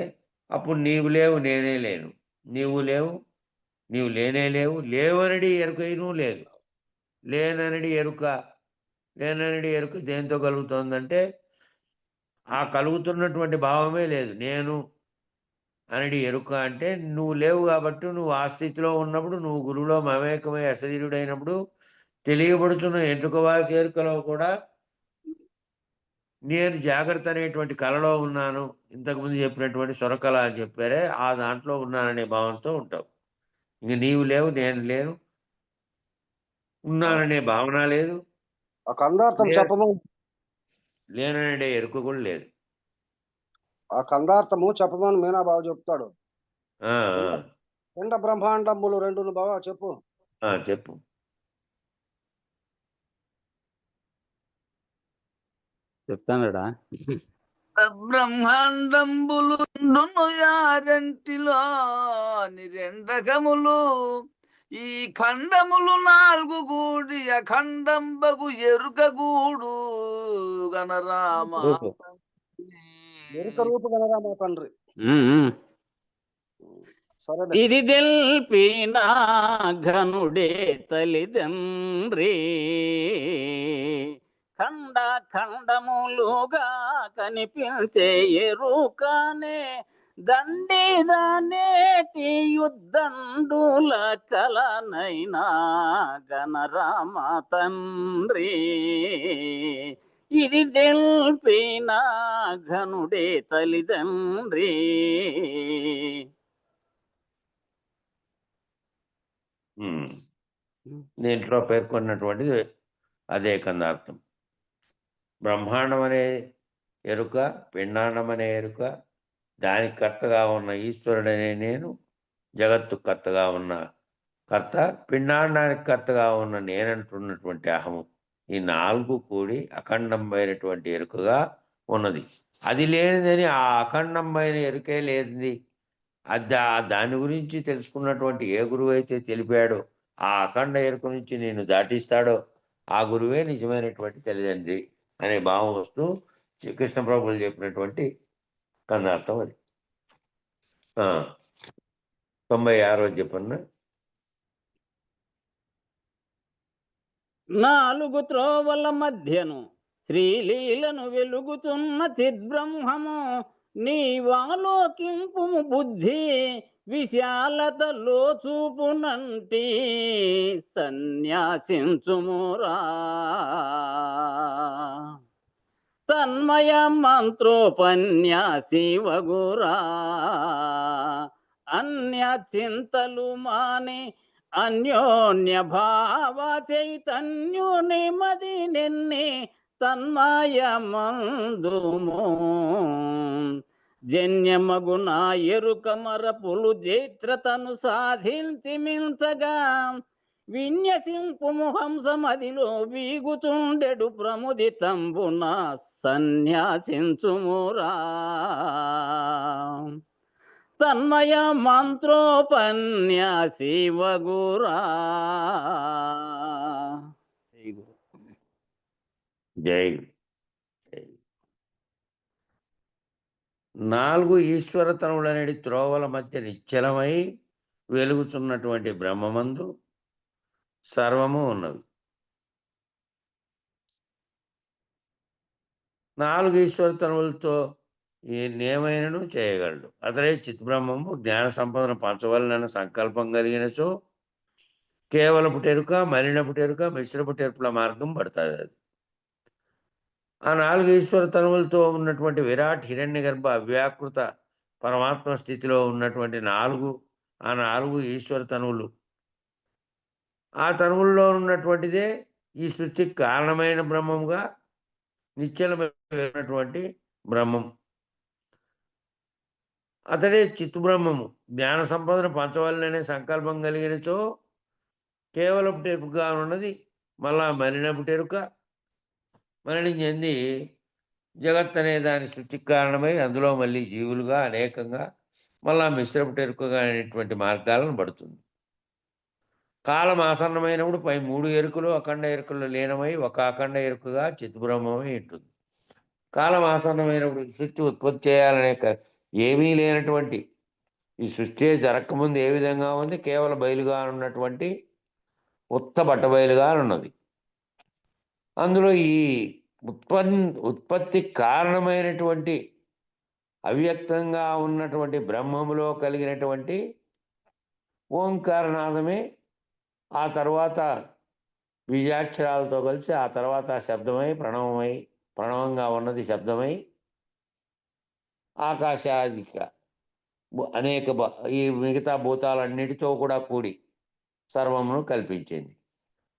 అప్పుడు నీవు లేవు, నేనే లేను. నీవు లేవు, నీవు లేనే లేవు. లేవనడి ఎరుకైనూ లేదు. లేననడి ఎరుక, లేననడి ఎరుక దేంతో కలుగుతోందంటే ఆ కలుగుతున్నటువంటి భావమే లేదు. నేను అనడి ఎరుక అంటే నువ్వు లేవు కాబట్టి, నువ్వు ఆ స్థితిలో ఉన్నప్పుడు, నువ్వు గురువులో మమేకమై అశరీరుడైనప్పుడు తెలియబడుతున్న ఎంట్రుకవాసి ఎరుకలో కూడా నేను జాగ్రత్త అనేటువంటి కలలో ఉన్నాను. ఇంతకుముందు చెప్పినటువంటి స్వరకళ అని చెప్పారే, ఆ దాంట్లో ఉన్నాననే భావంతో ఉంటావు. ఇంక నీవు లేవు, నేను లేను, ఉన్నాననే భావన లేదు, ఆ కందార్థం చెప్పమని, లేననే ఎరుక కూడా లేదు. ఆ కందార్థము చెప్పమని మీనా బావ చెప్తాడు. ఆ, పిండ బ్రహ్మాండములు 2 బావ చెప్పు. చెప్పు. చెప్తానడా. బ్రహ్మాండంబులు యారంటిలో నిరెండకములు, ఈ ఖండములు 4 కూడి అఖండంబగు ఎరుక గూడు గణరామ. ఎరుక రూపు గణరామ తండ్రి. సరే, ఇది తెల్పిన ఘనుడే తల్లిదండ్రి, ఖండ ఖండములుగా కనిపించే ఎరుకనే దండిదనేటి యుద్ధండుల కలనైనా గణరామ తండ్రి ఇది తెల్పిన ఘనుడే తల్లిదండ్రి. దీంట్లో పేర్కొన్నటువంటిది అదే కందార్థం. బ్రహ్మాండం అనే ఎరుక, పిండాండం అనే ఎరుక, దానికి కర్తగా ఉన్న ఈశ్వరుడనే నేను, జగత్తు కర్తగా ఉన్న కర్త, పిండాండానికి కర్తగా ఉన్న నేనంటున్నటువంటి అహము, ఈ 4 కూడి అఖండమైనటువంటి ఎరుకగా ఉన్నది. అది లేనిదని ఆ అఖండమైన ఎరుకే లేనిది. దాని గురించి తెలుసుకున్నటువంటి ఏ గురువు అయితే తెలిపాడో, ఆ అఖండ ఎరుక నుంచి నేను దాటిస్తాడో ఆ గురువే నిజమైనటువంటి తల్లిదండ్రి అనే భావం వస్తూ కృష్ణ ప్రభువులు చెప్పినటువంటి కందార్థం అది. 96వ చెప్పన్న. 4 త్రోవల మధ్యను శ్రీలీలను వెలుగుతున్న చిద్బ్రహ్మము నీవాలోకింపుము బుద్ధి విశాలతలో చూపునంటి సన్యాసించుమురా. తన్మయ మంత్రోపన్యాసి వగురా అన్య చింతలు మాని అన్యోన్య భావ చైతన్యుని మది నిన్ని తన్మయమందుము. జన్యమగున ఎరుక మరపులు జైత్రతను సాధించి మించగా విన్యసింపుము హంసమదిలో వీగుతుండెడు ప్రముదితంబున సన్యాసించుమురా. తన్మయ మంత్రోపన్యాసి వగురా. జై. 4 ఈశ్వరతనులనేది త్రోవల మధ్య నిశ్చలమై వెలుగుతున్నటువంటి బ్రహ్మమందు సర్వము ఉన్నవి. 4 ఈశ్వరతనువులతో ఏమైనను చేయగలడు. అతడే చిత్బ్రహ్మము. జ్ఞాన సంపదను పంచవలన సంకల్పం కలిగినచో కేవలపు టెరుక, మలినపు టెరుక, మిశ్రపు టెరుపుల మార్గం పడుతుంది. అది ఆ 4 ఈశ్వర తనువులతో ఉన్నటువంటి విరాట్ హిరణ్య గర్భ అవ్యాకృత పరమాత్మ స్థితిలో ఉన్నటువంటి 4 ఈశ్వర తనువులు, ఆ తనువుల్లో ఉన్నటువంటిదే ఈ సృష్టికి కారణమైన బ్రహ్మముగా నిశ్చలమైనటువంటి బ్రహ్మం. అతడే చిత్తుబ్రహ్మము. జ్ఞాన సంపదను పంచవలననే సంకల్పం కలిగినచో కేవలపు టెరుకగా ఉన్నది మళ్ళా మలినపు టెరుక, మరణం చెంది జగత్ అనే దాని సృష్టికి కారణమై అందులో మళ్ళీ జీవులుగా అనేకంగా మళ్ళా మిశ్రపు టెరుకగా అనేటువంటి మార్గాలను పడుతుంది. కాలం ఆసన్నమైనప్పుడు పై 3 ఎరుకలు అఖండ ఎరుకలు లీనమై ఒక అఖండ ఎరుకగా చిత్బ్రహ్మమై ఉంటుంది. కాలం ఆసన్నమైనప్పుడు సృష్టి ఉత్పత్తి చేయాలనే ఏమీ లేనటువంటి ఈ సృష్టి జరగకముందు ఏ విధంగా ఉంది, కేవలం బయలుగా ఉన్నటువంటి ఉత్త బట్టబయలుగా ఉన్నది. అందులో ఈ ఉత్పత్తి కారణమైనటువంటి అవ్యక్తంగా ఉన్నటువంటి బ్రహ్మములో కలిగినటువంటి ఓంకారనాదమే ఆ తర్వాత బీజాక్షరాలతో కలిసి ఆ తర్వాత శబ్దమై ప్రణవంగా ఉన్నది శబ్దమై ఆకాశాదిక అనేక ఈ మిగతా భూతాలన్నిటితో కూడా కూడి సర్వమును కల్పించింది.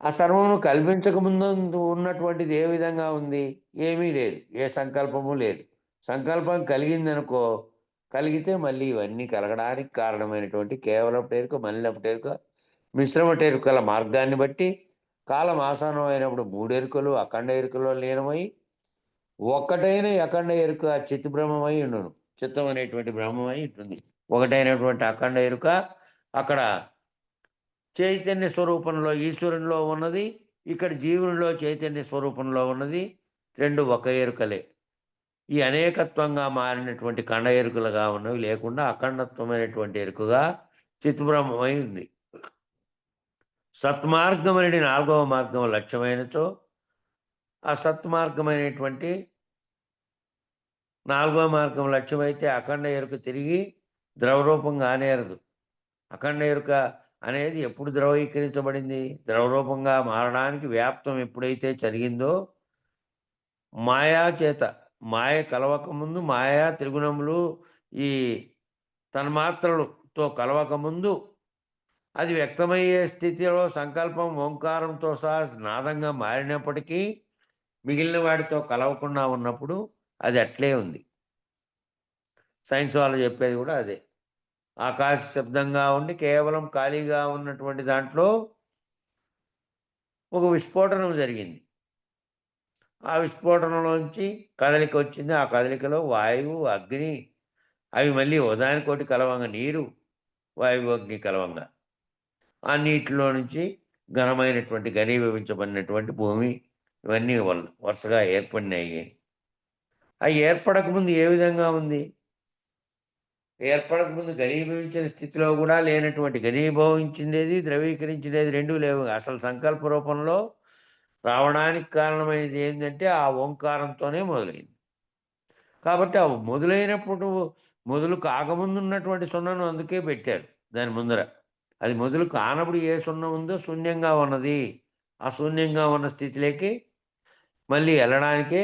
ఆ సర్వమును కల్పించకముందు ఉన్నటువంటిది ఏ విధంగా ఉంది? ఏమీ లేదు, ఏ సంకల్పము లేదు. సంకల్పం కలిగిందనుకో, కలిగితే మళ్ళీ ఇవన్నీ కలగడానికి కారణమైనటువంటి కేవలం టెరుక, మలినపు టెరుక, మిశ్రమ టెరుకల మార్గాన్ని బట్టి కాలం ఆసనం అయినప్పుడు 3 ఎరుకలు అఖండ ఎరుకలో లీనమై ఒక్కటైన అఖండ ఎరుక చిత్బ్రహ్మమై ఉండును. చిత్తం అనేటువంటి బ్రహ్మమై ఉంటుంది. ఒకటైనటువంటి అఖండ ఎరుక అక్కడ చైతన్య స్వరూపంలో ఈశ్వరునిలో ఉన్నది, ఇక్కడ జీవునిలో చైతన్య స్వరూపంలో ఉన్నది. 2 ఒక ఎరుకలే. ఈ అనేకత్వంగా మారినటువంటి ఖండ ఎరుకలుగా ఉన్నవి లేకుండా అఖండత్వమైనటువంటి ఎరుకగా చిత్బ్రహ్మమై ఉంది. సత్మార్గం అనేది 4వ మార్గం లక్ష్యమైనచో ఆ సత్మార్గమైనటువంటి నాలుగో మార్గం లక్ష్యమైతే అఖండ ఎరుక తిరిగి ద్రవరూపంగా ఆనేరదు. అఖండ ఎరుక అనేది ఎప్పుడు ద్రవీకరించబడింది? ద్రవరూపంగా మారడానికి వ్యాప్తం ఎప్పుడైతే జరిగిందో మాయా చేత, మాయ కలవకముందు మాయా త్రిగుణములు ఈ తన్మాత్రలతో కలవకముందు అది వ్యక్తమయ్యే స్థితిలో సంకల్పం ఓంకారంతో సహా నాదంగా మారినప్పటికీ మిగిలిన వాటితో కలవకుండా ఉన్నప్పుడు అది అట్లే ఉంది. సైన్స్ వాళ్ళు చెప్పేది కూడా అదే. ఆకాశ శబ్దంగా ఉండి కేవలం ఖాళీగా ఉన్నటువంటి దాంట్లో ఒక విస్ఫోటనం జరిగింది. ఆ విస్ఫోటనంలోంచి కదలిక వచ్చింది. ఆ కదలికలో వాయువు, అగ్ని అవి మళ్ళీ ఒకదానికొకటి కలవంగా నీరు, వాయువు, అగ్ని కలవంగా ఆ నీటిలో నుంచి ఘనమైనటువంటి ఘనీభవించబడినటువంటి భూమి ఇవన్నీ వరుసగా ఏర్పడినాయి. అవి ఏర్పడకముందు ఏ విధంగా ఉంది? ఏర్పడకముందు ఘనీభవించిన స్థితిలో కూడా లేనటువంటి ఘనీభవించిండేది, ద్రవీకరించినది 2 లేవు. అసలు సంకల్ప రూపంలో రావడానికి కారణమైనది ఏంటంటే ఆ ఓంకారంతోనే మొదలైంది. కాబట్టి ఆ మొదలైనప్పుడు మొదలు కాకముందు ఉన్నటువంటి సున్నను అందుకే పెట్టారు దాని ముందర. అది మొదలు కానప్పుడు ఏ సున్న ఉందో శూన్యంగా ఉన్నది. ఆ శూన్యంగా ఉన్న స్థితిలోకి మళ్ళీ ఎళ్ళడానికే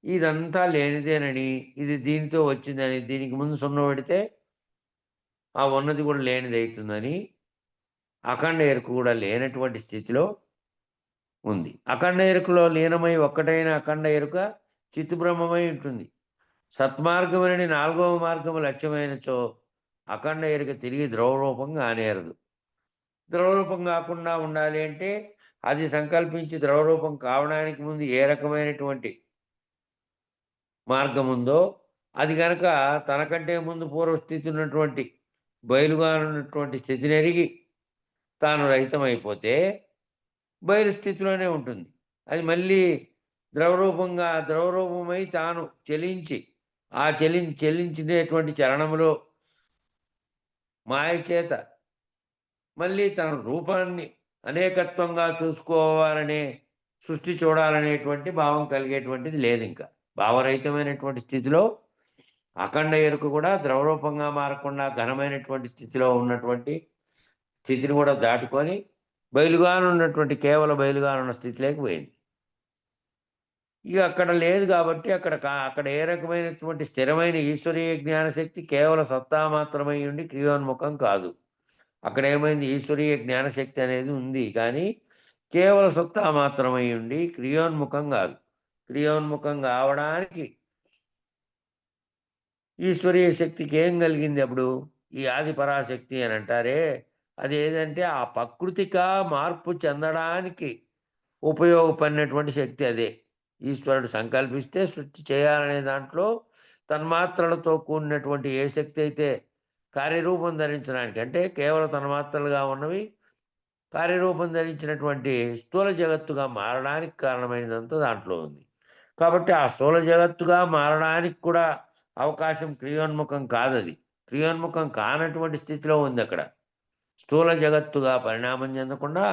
ఇదంతా లేనిదేనని, ఇది దీనితో వచ్చిందని, దీనికి ముందు సున్న పెడితే ఆ ఉన్నది కూడా లేనిదైతుందని, అఖండ ఎరుక కూడా లేనటువంటి స్థితిలో ఉంది. అఖండ ఎరుకలో లీనమై ఒక్కటైన అఖండ ఎరుక చిత్తుబ్రహ్మమై ఉంటుంది. సత్మార్గమని 4వ మార్గము లక్ష్యమైనచో అఖండ ఎరుక తిరిగి ద్రవరూపంగా ఆనేరదు. ద్రవరూపం కాకుండా ఉండాలి అంటే అది సంకల్పించి ద్రవరూపం కావడానికి ముందు ఏ రకమైనటువంటి మార్గం ఉందో అది గనక తనకంటే ముందు పూర్వస్థితి ఉన్నటువంటి బయలుగా ఉన్నటువంటి స్థితిని ఎరిగి తాను రహితమైపోతే బయలు స్థితిలోనే ఉంటుంది. అది మళ్ళీ ద్రవరూపమై తాను చలించి ఆ చెలించినటువంటి చలనములో మాయ చేత మళ్ళీ తన రూపాన్ని అనేకత్వంగా చూసుకోవాలనే సృష్టి చూడాలనేటువంటి భావం కలిగేటువంటిది లేదింక. భావరహితమైనటువంటి స్థితిలో అఖండ ఎరుక కూడా ద్రవరూపంగా మారకుండా ఘనమైనటువంటి స్థితిలో ఉన్నటువంటి స్థితిని కూడా దాటుకొని బయలుగానున్నటువంటి కేవల బయలుగానున్న స్థితిలోకి పోయింది. ఇక అక్కడ లేదు కాబట్టి అక్కడ ఏ రకమైనటువంటి స్థిరమైన ఈశ్వరీయ జ్ఞానశక్తి కేవల సత్తా మాత్రమై ఉండి క్రియోన్ముఖం కాదు. అక్కడ ఏమైంది? ఈశ్వరీయ జ్ఞానశక్తి అనేది ఉంది కానీ కేవల సత్తా మాత్రమై ఉండి క్రియోన్ముఖం కాదు. క్రియోన్ముఖం కావడానికి ఈశ్వరీయ శక్తికి ఏం కలిగింది అప్పుడు? ఈ ఆది పరాశక్తి అని అంటారే, అదేంటంటే ఆ ప్రకృతిగా మార్పు చెందడానికి ఉపయోగపడినటువంటి శక్తి అదే. ఈశ్వరుడు సంకల్పిస్తే సృష్టి చేయాలనే దాంట్లో తన్మాత్రలతో కూడినటువంటి ఏ శక్తి అయితే కార్యరూపం ధరించడానికి, అంటే కేవలం తన్మాత్రలుగా ఉన్నవి కార్యరూపం ధరించినటువంటి స్థూల జగత్తుగా మారడానికి కారణమైనదంతా దాంట్లో ఉంది. కాబట్టి ఆ స్థూల జగత్తుగా మారడానికి కూడా అవకాశం క్రియోన్ముఖం కాదది. క్రియోన్ముఖం కానటువంటి స్థితిలో ఉంది అక్కడ. స్థూల జగత్తుగా పరిణామం చెందకుండా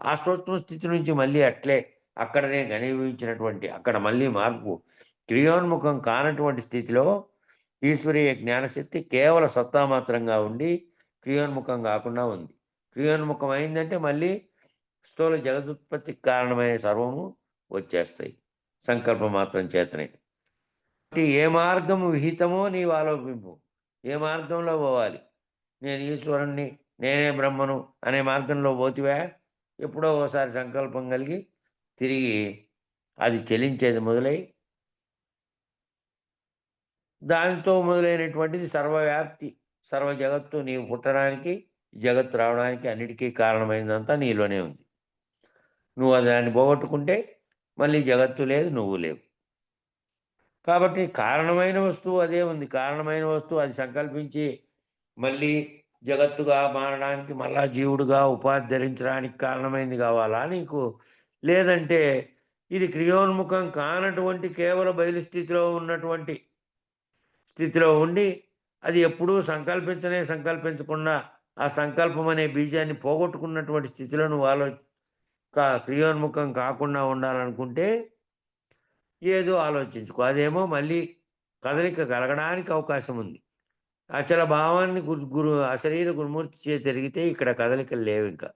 ఆ సూక్ష్మ స్థితి నుంచి మళ్ళీ అట్లే అక్కడనే ఘనీభవించినటువంటి అక్కడ మళ్ళీ మార్పు క్రియోన్ముఖం కానటువంటి స్థితిలో ఈశ్వరీయ జ్ఞానశక్తి కేవల సత్తా మాత్రంగా ఉండి క్రియోన్ముఖం కాకుండా ఉంది. క్రియోన్ముఖం అయిందంటే మళ్ళీ స్థూల జగదుత్పత్తికి కారణమైన సర్వము వచ్చేస్తాయి సంకల్ప మాత్రం చేతనే. ఏ మార్గం విహితమో నీవు ఆలోచింపు. ఏ మార్గంలో పోవాలి? నేను ఈశ్వరుణ్ణి, నేనే బ్రహ్మను అనే మార్గంలో పోతివా? ఎప్పుడో ఒకసారి సంకల్పం కలిగి తిరిగి అది చెలించేది మొదలై దానితో మొదలైనటువంటిది సర్వవ్యాప్తి, సర్వ జగత్తు నీవు పుట్టడానికి, జగత్తు రావడానికి అన్నిటికీ కారణమైనదంతా నీలోనే ఉంది. నువ్వు దాన్ని పోగొట్టుకుంటే మళ్ళీ జగత్తు లేదు, నువ్వు లేవు. కాబట్టి కారణమైన వస్తువు అదే ఉంది. కారణమైన వస్తువు అది సంకల్పించి మళ్ళీ జగత్తుగా మారడానికి, మళ్ళా జీవుడుగా ఉపాధి ధరించడానికి కారణమైంది కావాలా నీకు? లేదంటే ఇది క్రియోన్ముఖం కానటువంటి కేవల బయలు స్థితిలో ఉన్నటువంటి స్థితిలో ఉండి అది ఎప్పుడూ సంకల్పించకుండా ఆ సంకల్పం అనే బీజాన్ని పోగొట్టుకున్నటువంటి స్థితిలో నువ్వు క్రియోన్ముఖం కాకుండా ఉండాలనుకుంటే ఏదో ఆలోచించుకో. అదేమో మళ్ళీ కదలిక కలగడానికి అవకాశం ఉంది. అచల భావాన్ని అశరీర గురుమూర్తి చే జరిగితే ఇక్కడ కదలికలు లేవు ఇంకా.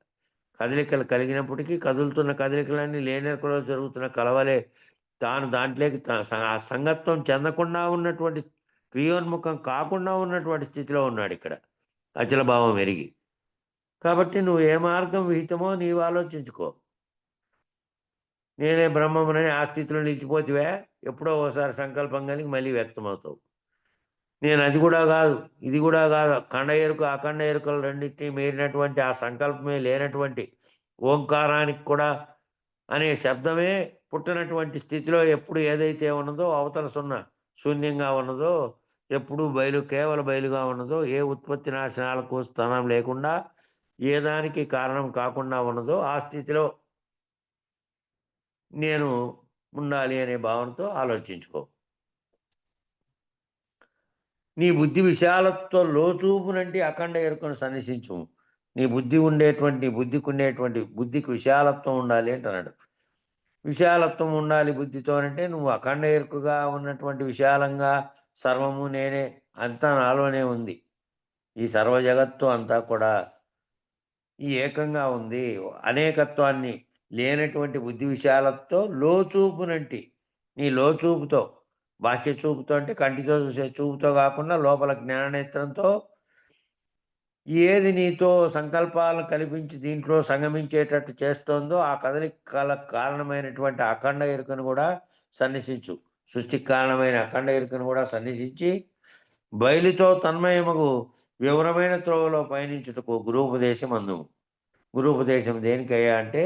కదలికలు కలిగినప్పటికీ కదులుతున్న కదలికలన్నీ లేనెరుకలో జరుగుతున్న కలవలే తాను దాంట్లోకి ఆ సంగత్వం చెందకుండా ఉన్నటువంటి క్రియోన్ముఖం కాకుండా ఉన్నటువంటి స్థితిలో ఉన్నాడు ఇక్కడ అచల భావం ఎరిగి. కాబట్టి నువ్వు ఏ మార్గం విహితమో నీవు ఆలోచించుకో. నేనే బ్రహ్మమునని ఆ స్థితిలో నిలిచిపోతివే, ఎప్పుడో ఒకసారి సంకల్పం కలిగి మళ్ళీ వ్యక్తమవుతావు. నేను అది కూడా కాదు, ఇది కూడా కాదు, ఖండ ఎరుక అఖండ ఎరుకలు రెండింటినీ మీరినటువంటి ఆ సంకల్పమే లేనటువంటి ఓంకారానికి కూడా అనే శబ్దమే పుట్టినటువంటి స్థితిలో ఎప్పుడు ఏదైతే ఉన్నదో అవతల శూన్యంగా ఉన్నదో, ఎప్పుడు కేవల బయలుగా ఉన్నదో, ఏ ఉత్పత్తి నాశనాలకు స్థానం లేకుండా, ఏ దానికి కారణం కాకుండా ఉన్నదో ఆ స్థితిలో నేను ఉండాలి అనే భావనతో ఆలోచించుకో. నీ బుద్ధి విశాలతో లోచూపునంటే అఖండ ఎరుకను సన్నిసించు. నీ బుద్ధికి ఉండేటువంటి బుద్ధికి విశాలత్వం ఉండాలి అంటున్నాడు. విశాలత్వం ఉండాలి బుద్ధితో అంటే నువ్వు అఖండ ఎరుకగా ఉన్నటువంటి విశాలంగా సర్వము నేనే అంతా నాలోనే ఉంది. ఈ సర్వ జగత్తు అంతా కూడా ఈ ఏకంగా ఉంది. అనేకత్వాన్ని లేనటువంటి బుద్ధి విశాలతో లోచూపునంటి నీ లోచూపుతో, బాహ్య చూపుతో అంటే కంటితో చూసే చూపుతో కాకుండా లోపల జ్ఞాననేత్రంతో ఏది నీతో సంకల్పాలను కల్పించి దీంట్లో సంగమించేటట్టు చేస్తోందో ఆ కదలికల కారణమైనటువంటి అఖండ ఎరుకను కూడా సన్నిసించు. సృష్టికి కారణమైన అఖండ ఎరుకను కూడా సన్నిసించి బయలుతో తన్మయముగు వివరమైన త్రోవలో పయనించుటకు గురూపదేశం అందుము. గురూపదేశం దేనికయ్యా అంటే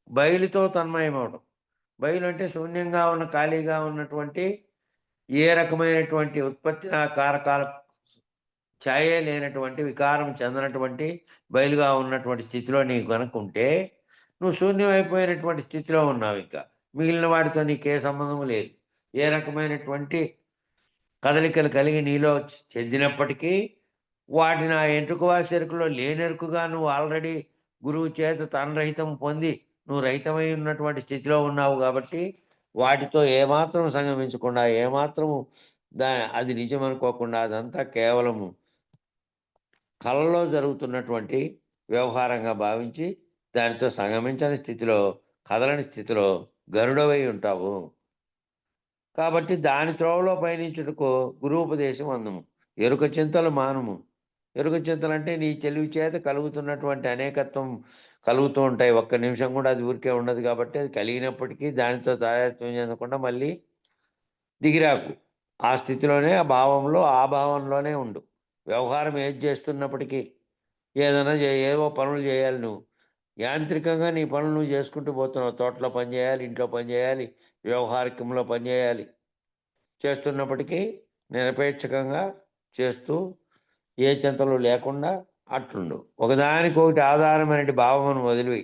బయలుతో తన్మయమవడం. బయలు అంటే శూన్యంగా ఉన్న ఖాళీగా ఉన్నటువంటి ఏ రకమైనటువంటి ఉత్పత్తి కారకాల ఛాయే లేనటువంటి వికారం చెందనటువంటి బయలుగా ఉన్నటువంటి స్థితిలో నీకు కనుక్కుంటే నువ్వు శూన్యమైపోయినటువంటి స్థితిలో ఉన్నావు. ఇంకా మిగిలిన వాటితో నీకే సంబంధం లేదు. ఏ రకమైనటువంటి కదలికలు కలిగి నీలో చెందినప్పటికీ వాటిని ఆ ఎంట్రుకవాసెరుకులో లేనెరుకుగా నువ్వు ఆల్రెడీ గురువు చేత తనరహితం పొంది నువ్వు రహితమై ఉన్నటువంటి స్థితిలో ఉన్నావు. కాబట్టి వాటితో ఏమాత్రం సంగమించకుండా, ఏమాత్రము అది నిజం అనుకోకుండా అదంతా కేవలము కళలో జరుగుతున్నటువంటి వ్యవహారంగా భావించి దానితో సంగమించని స్థితిలో, కదలని స్థితిలో గరుడవై ఉంటావు. కాబట్టి దాని త్రోవలో పయనించుటకు గురూపదేశం అందుము. ఎరుక చింతలు మానము. ఎరుక చింతలు అంటే నీ తెలివి చేత కలుగుతున్నటువంటి అనేకత్వం కలుగుతూ ఉంటాయి. ఒక్క నిమిషం కూడా అది ఊరికే ఉండదు. కాబట్టి అది కలిగినప్పటికీ దానితో తాదాత్మ్యం చెందకుండా మళ్ళీ దిగిరాకు. ఆ స్థితిలోనే, ఆ భావంలోనే ఉండు. వ్యవహారం ఏది చేస్తున్నప్పటికీ ఏదైనా ఏవో పనులు చేయాలి. నువ్వు యాంత్రికంగా నీ పనులు నువ్వు చేసుకుంటూ పోతున్నావు. తోటలో పని చేయాలి, ఇంట్లో పని చేయాలి, వ్యవహారికంలో పని చేయాలి. చేస్తున్నప్పటికీ నిరపేక్షకంగా చేస్తూ ఏ చింతలు లేకుండా అట్లుండు. ఒకదానికొకటి ఆధారమైన భావమును వదిలివి.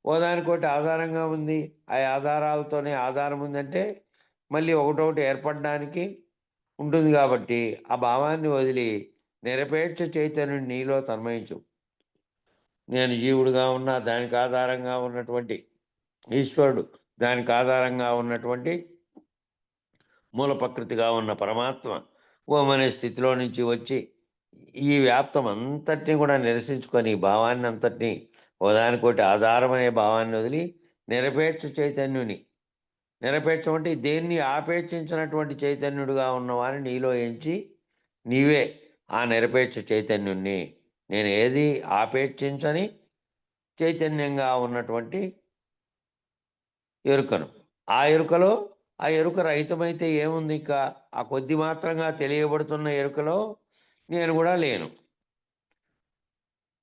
ఒకదానికొకటి ఆధారంగా ఉంది, ఆ ఆధారాలతోనే ఆధారం ఉందంటే మళ్ళీ ఒకటొకటి ఏర్పడడానికి ఉంటుంది. కాబట్టి ఆ భావాన్ని వదిలి నిరపేక్ష చైతన్యుని నీలో తన్మయించు. నేను జీవుడుగా ఉన్నా దానికి ఆధారంగా ఉన్నటువంటి ఈశ్వరుడు, దానికి ఆధారంగా ఉన్నటువంటి మూల ప్రకృతిగా ఉన్న పరమాత్మ ఓం అనే స్థితిలో నుంచి వచ్చి ఈ వ్యాప్తం అంతటినీ కూడా నిరసించుకొని ఈ భావాన్ని అంతటినీ ఒకదానికోటి ఆధారం అనే భావాన్ని వదిలి నిరపేక్ష చైతన్యుని, నిరపేక్షం అంటే దేన్ని ఆపేక్షించినటువంటి చైతన్యుడిగా ఉన్నవాని నీలో ఎంచి నీవే ఆ నిరపేక్ష చైతన్యుణ్ణి. నేను ఏది ఆపేక్షించని చైతన్యంగా ఉన్నటువంటి ఎరుకను. ఆ ఎరుకలో ఆ ఎరుక రహితమైతే ఏముంది? ఇంకా ఆ కొద్ది మాత్రంగా తెలియబడుతున్న ఎరుకలో నేను కూడా లేను,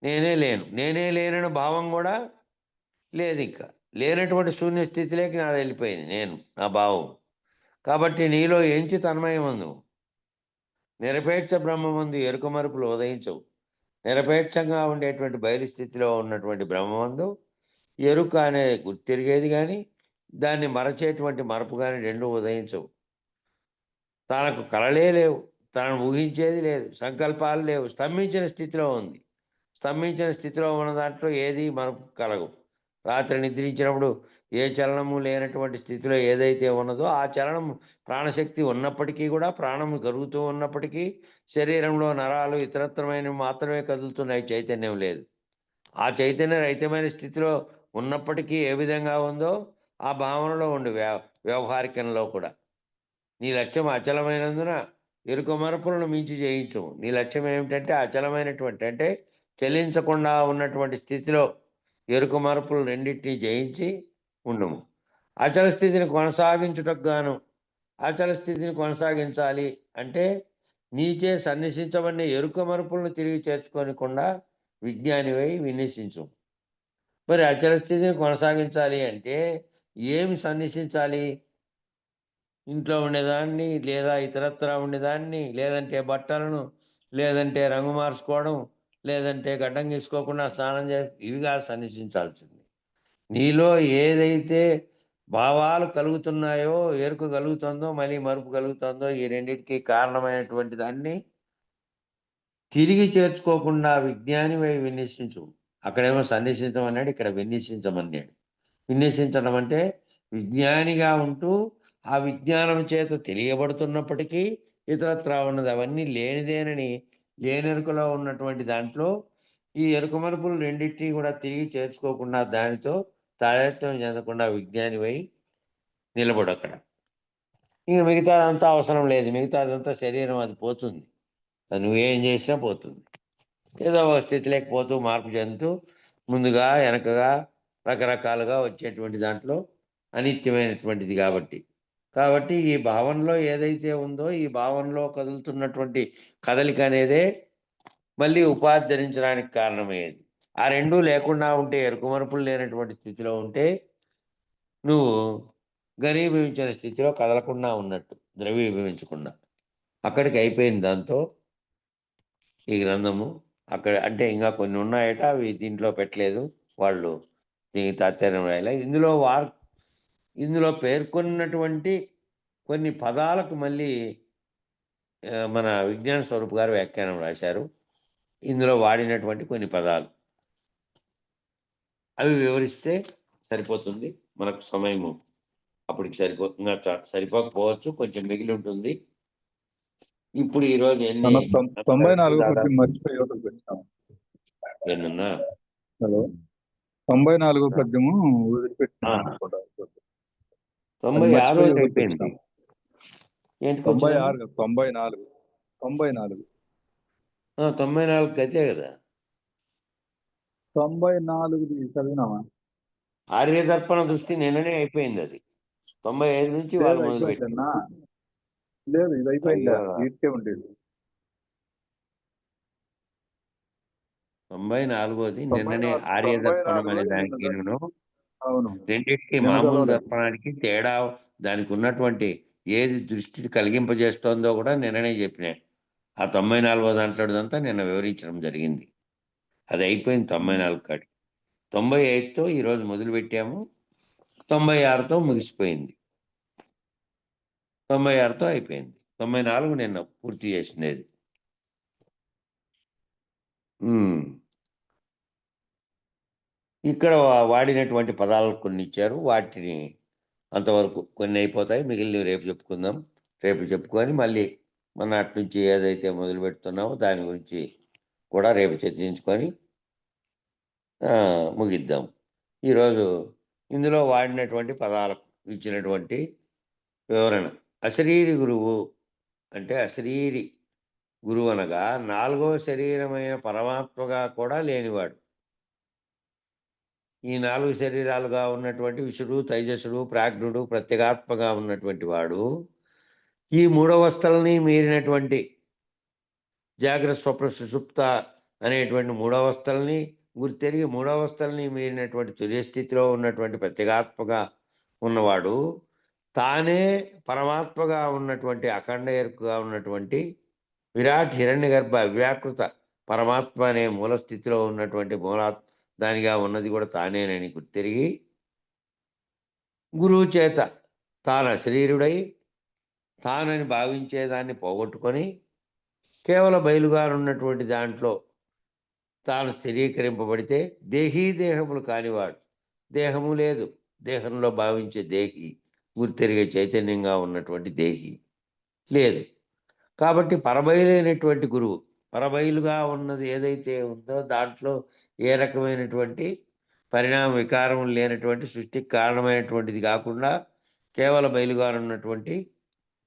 నేనే లేనని భావం కూడా లేదు. ఇంకా లేనటువంటి శూన్య స్థితిలోకి నాది వెళ్ళిపోయింది నేను, నా భావం. కాబట్టి నీలో ఎంచి తన్మయమందు నిరపేక్ష బ్రహ్మమందు ఎరుక మరుపులు ఉదయించవు. నిరపేక్షంగా ఉండేటువంటి బయలు స్థితిలో ఉన్నటువంటి బ్రహ్మమందు ఎరుక అనే గుర్తిరిగేది కానీ దాన్ని మరచేటువంటి మరపు కానీ రెండు ఉదయించవు. తనకు కలలే లేవు, తనను ఊహించేది లేదు, సంకల్పాలు లేవు, స్తంభించిన స్థితిలో ఉంది. స్తంభించిన స్థితిలో ఉన్న దాంట్లో ఏది మనకు కలగవు. రాత్రి నిద్రించినప్పుడు ఏ చలనము లేనటువంటి స్థితిలో ఏదైతే ఉన్నదో ఆ చలనం ప్రాణశక్తి ఉన్నప్పటికీ కూడా, ప్రాణం కలుగుతూ ఉన్నప్పటికీ శరీరంలో నరాలు ఇతరత్రమైనవి మాత్రమే కదులుతున్నాయి, చైతన్యం లేదు. ఆ చైతన్య రహితమైన స్థితిలో ఉన్నప్పటికీ ఏ విధంగా ఉందో ఆ భావనలో ఉండు వ్యవహారికంలో కూడా. నీ లక్ష్యం అచలమైనందున ఎరుక మరపులను మించి జయించుము. నీ లక్ష్యం ఏమిటంటే అచలమైనటువంటి, అంటే చలించకుండా ఉన్నటువంటి స్థితిలో ఎరుక మరపులు రెండింటినీ జయించి ఉండుము. అచల స్థితిని కొనసాగించుటకు గాను, అచల స్థితిని కొనసాగించాలి అంటే నీచే సన్నిసించబడిన ఎరుక మరుపులను తిరిగి చేర్చుకోనికుండా విజ్ఞానివై విన్యసించు. మరి అచల స్థితిని కొనసాగించాలి అంటే ఏమి సన్నిసించాలి? ఇంట్లో ఉండేదాన్ని, లేదా ఇతరత్రా ఉండేదాన్ని, లేదంటే బట్టలను, లేదంటే రంగు మార్చుకోవడం, లేదంటే గడ్డం గీసుకోకుండా స్నానం ఇవి కాదు సన్నిసించాల్సింది. నీలో ఏదైతే భావాలు కలుగుతున్నాయో, ఎరుక కలుగుతుందో, మళ్ళీ మరుపు కలుగుతుందో, ఈ రెండిటికి కారణమైనటువంటి దాన్ని తిరిగి చేర్చుకోకుండా విజ్ఞానివై విన్యసించు. అక్కడేమో సన్నిసించం అన్నాడు, ఇక్కడ విన్యసించమన్నాడు. విన్యసించడం అంటే విజ్ఞానిగా ఉంటూ ఆ విజ్ఞానం చేత తెలియబడుతున్నప్పటికీ ఇతరత్రా ఉన్నది అవన్నీ లేనిదేనని లేనెరుకలో ఉన్నటువంటి దాంట్లో ఈ ఎరుక మరుపులు రెండింటినీ కూడా తిరిగి చేర్చుకోకుండా దానితో తాదాత్మ్యం చెందకుండా విజ్ఞానివై నిలబడు అక్కడ. ఇంక మిగతాదంతా అవసరం లేదు. మిగతాదంతా శరీరం అది పోతుంది. అది నువ్వేం చేసినా పోతుంది. ఏదో ఒక స్థితిలోకి పోతూ మార్పు చెందుతూ ముందుగా వెనకగా రకరకాలుగా వచ్చేటువంటి దాంట్లో అనిత్యమైనటువంటిది కాబట్టి ఈ భావనలో ఏదైతే ఉందో ఈ భావనలో కదులుతున్నటువంటి కదలిక అనేదే మళ్ళీ ఉపాధి ధరించడానికి కారణమయ్యేది. ఆ రెండూ లేకుండా ఉంటే, ఎరుక మరుపులు లేనటువంటి స్థితిలో ఉంటే నువ్వు ఘనీభవించిన స్థితిలో కదలకుండా ఉన్నట్టు, ద్రవీభవించకుండా. అక్కడికి అయిపోయింది దాంతో ఈ గ్రంథము. అక్కడ అంటే ఇంకా కొన్ని ఉన్నాయట, అవి దీంట్లో పెట్టలేదు వాళ్ళు, దీనికి తాత్పర్యం రాయలే. ఇందులో పేర్కొన్నటువంటి కొన్ని పదాలకు మళ్ళీ మన విజ్ఞాన స్వరూప్ గారు వ్యాఖ్యానం రాశారు. ఇందులో వాడినటువంటి కొన్ని పదాలు అవి వివరిస్తే సరిపోతుంది. మనకు సమయము అప్పటికి ఇంకా సరిపోకపోవచ్చు, కొంచెం మిగిలి ఉంటుంది. ఇప్పుడు ఈరోజు ఎన్ని 94 పద్యం మర్చిపోయి ఒకటి పెట్టాము. ఎన్నన్నా హలో 94 పద్యము వదిలిపెట్టినా. 96 అయిపోయింది. ఏంటి 96 94 94 గతే కదా. 94 చదివినామా? ఆర్యదర్పణ దృష్టి నిన్ననే అయిపోయింది. అది 95 నుంచి వాళ్ళు మొదలుపెట్టారు. లేదు, ఇది అయిపోయింది. ఇట్టే ఉండేది 94ది నిన్ననే. ఆర్యదర్పణం అనే దానికి అవును, రెండింటికి మామూలు దర్పణానికి తేడా, దానికి ఉన్నటువంటి ఏది దృష్టి కలిగింపజేస్తోందో కూడా నిన్ననే చెప్పినా. ఆ 94వ దాంట్లోదంతా నిన్న వివరించడం జరిగింది. అది అయిపోయింది 94 కాడికి. 95తో ఈరోజు మొదలుపెట్టాము, 96తో ముగిసిపోయింది, 96తో అయిపోయింది. 94 నిన్న పూర్తి చేసినది. ఇక్కడ వాడినటువంటి పదాలు కొన్ని ఇచ్చారు, వాటిని అంతవరకు కొన్ని అయిపోతాయి, మిగిలినవి రేపు చెప్పుకుందాం. రేపు చెప్పుకొని మళ్ళీ మన అటు నుంచి ఏదైతే మొదలు పెడుతున్నామో దాని గురించి కూడా రేపు చర్చించుకొని ముగిద్దాం. ఈరోజు ఇందులో వాడినటువంటి పదాలకు ఇచ్చినటువంటి వివరణ. అశరీరి గురువు అంటే, అశరీరి గురువు అనగా 4వ శరీరమైన పరమాత్మగా కూడా లేనివాడు. ఈ 4 శరీరాలుగా ఉన్నటువంటి విషుడు, తైజసుడు, ప్రాజ్ఞుడు, ప్రత్యేగాత్మగా ఉన్నటువంటి వాడు ఈ 3 అవస్థలని మీరినటువంటి జాగ్రత్త, స్వప్న, సుషుప్త అనేటువంటి 3 అవస్థల్ని గుర్తెరిగి 3 అవస్థల్ని మీరినటువంటి తుర్య స్థితిలో ఉన్నటువంటి ప్రత్యేగాత్మగా ఉన్నవాడు తానే పరమాత్మగా ఉన్నటువంటి అఖండ ఎరుకగా ఉన్నటువంటి విరాట్ హిరణ్యగర్భ అవ్యాకృత పరమాత్మ అనే మూల స్థితిలో ఉన్నటువంటి దానిగా ఉన్నది కూడా తానేనని గుర్తెరిగి గురువు చేత తాను అశరీరుడై తానని భావించేదాన్ని పోగొట్టుకొని కేవలం బయలుగా ఉన్నటువంటి దాంట్లో తాను స్థిరీకరింపబడితే దేహములు కానివాడు, దేహము లేదు, దేహంలో భావించే దేహి, గుర్తెరిగే చైతన్యంగా ఉన్నటువంటి దేహి లేదు. కాబట్టి పరబయలైనటువంటి గురువు, పరబయలుగా ఉన్నది ఏదైతే ఉందో దాంట్లో ఏ రకమైనటువంటి పరిణామ వికారం లేనటువంటి, సృష్టికి కారణమైనటువంటిది కాకుండా కేవల బయలుగా ఉన్నటువంటి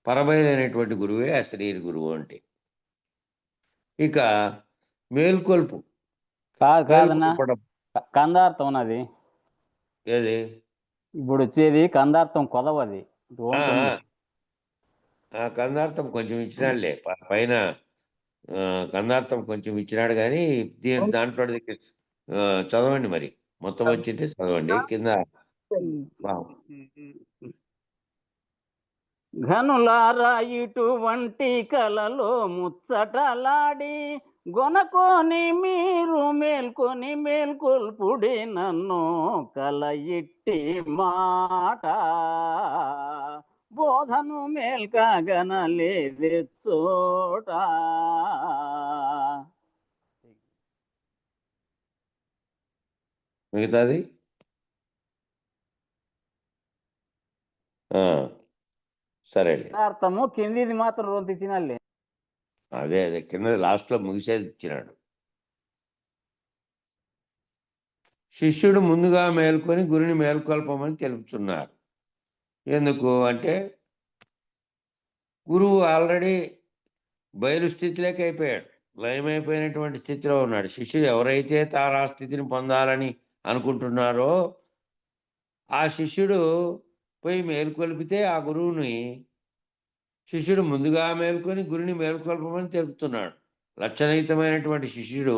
పరబయలైనటువంటి గురువే అశరీర గురువు అంటే. ఇక మేల్కొల్పు, కాదన్నా, మేల్కొల్పడం కందార్థం ఉన్నది. ఏది? ఇప్పుడు వచ్చేది కందార్థం కొదవది. ఆ, ఓం ఆ, ఆ కందార్థం కొంచెం ఇచ్చినాడులే పైన. కందార్థం కొంచెం ఇచ్చినాడు కానీ దాంట్లో చదవండి మరి. మొత్తం వచ్చింటే చదవండి కింద. ఘనులారా ఇటువంటి కలలో ముచ్చటలాడి గొనకొని మీరు మేల్కొని మేల్కొల్పుడి నన్ను కల ఇట్టి మాట బోధను మేల్కాగనలేదే చోట. మిగతాది సరేలే. అర్థము కిందిది మాత్రం రొంత ఇచ్చినాలే. అదే అదే కింద లాస్ట్లో ముగిసేది ఇచ్చినాడు. శిష్యుడు ముందుగా మేల్కొని గురుని మేల్కొల్పమని తెలుపుతున్నారు. ఎందుకు అంటే గురువు ఆల్రెడీ బయలు స్థితిలోకి అయిపోయాడు, లయమైపోయినటువంటి స్థితిలో ఉన్నాడు. శిష్యుడు ఎవరైతే తాను ఆ స్థితిని పొందాలని అనుకుంటున్నారో ఆ శిష్యుడు పోయి మేల్కొల్పితే ఆ గురువుని శిష్యుడు ముందుగా మేల్కొని గురుని మేల్కొల్పమని తెలుపుతున్నాడు. లక్షణయుతమైనటువంటి శిష్యుడు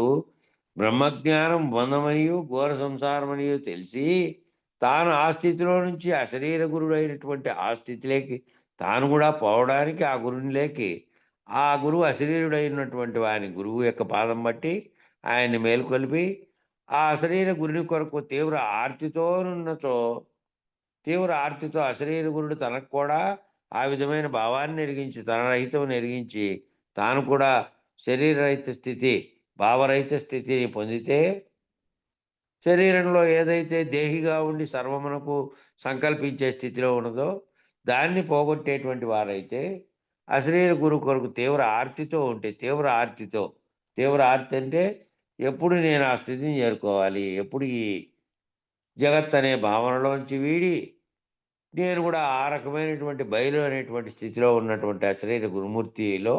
బ్రహ్మజ్ఞానం పొందమనియు ఘోర సంసారమనియు తెలిసి తాను ఆ స్థితిలో నుంచి అశరీర గురుడైనటువంటి ఆ స్థితిలోకి తాను కూడా పోవడానికి ఆ గురునిలోకి ఆ గురువు అశరీరుడైనటువంటి వాని గురువు యొక్క పాదం బట్టి ఆయన్ని మేల్కొల్పి ఆ అశరీర గురుని కొరకు తీవ్ర ఆర్తితో అశరీర గురుడు తనకు కూడా ఆ విధమైన భావాన్ని ఎరిగించి తన రహితం ఎరిగించి తాను కూడా శరీరరహిత స్థితి, భావరహిత స్థితిని పొందితే శరీరంలో ఏదైతే దేహిగా ఉండి సర్వమునకు సంకల్పించే స్థితిలో ఉన్నదో దాన్ని పోగొట్టేటువంటి వారైతే అశరీర గురువు కొరకు తీవ్ర ఆర్తి అంటే ఎప్పుడు నేను ఆ స్థితిని చేరుకోవాలి, ఎప్పుడు ఈ జగత్ అనే భావనలోంచి వీడి నేను కూడా ఆ రకమైనటువంటి బయలు అనేటువంటి స్థితిలో ఉన్నటువంటి అశరీర గురుమూర్తిలో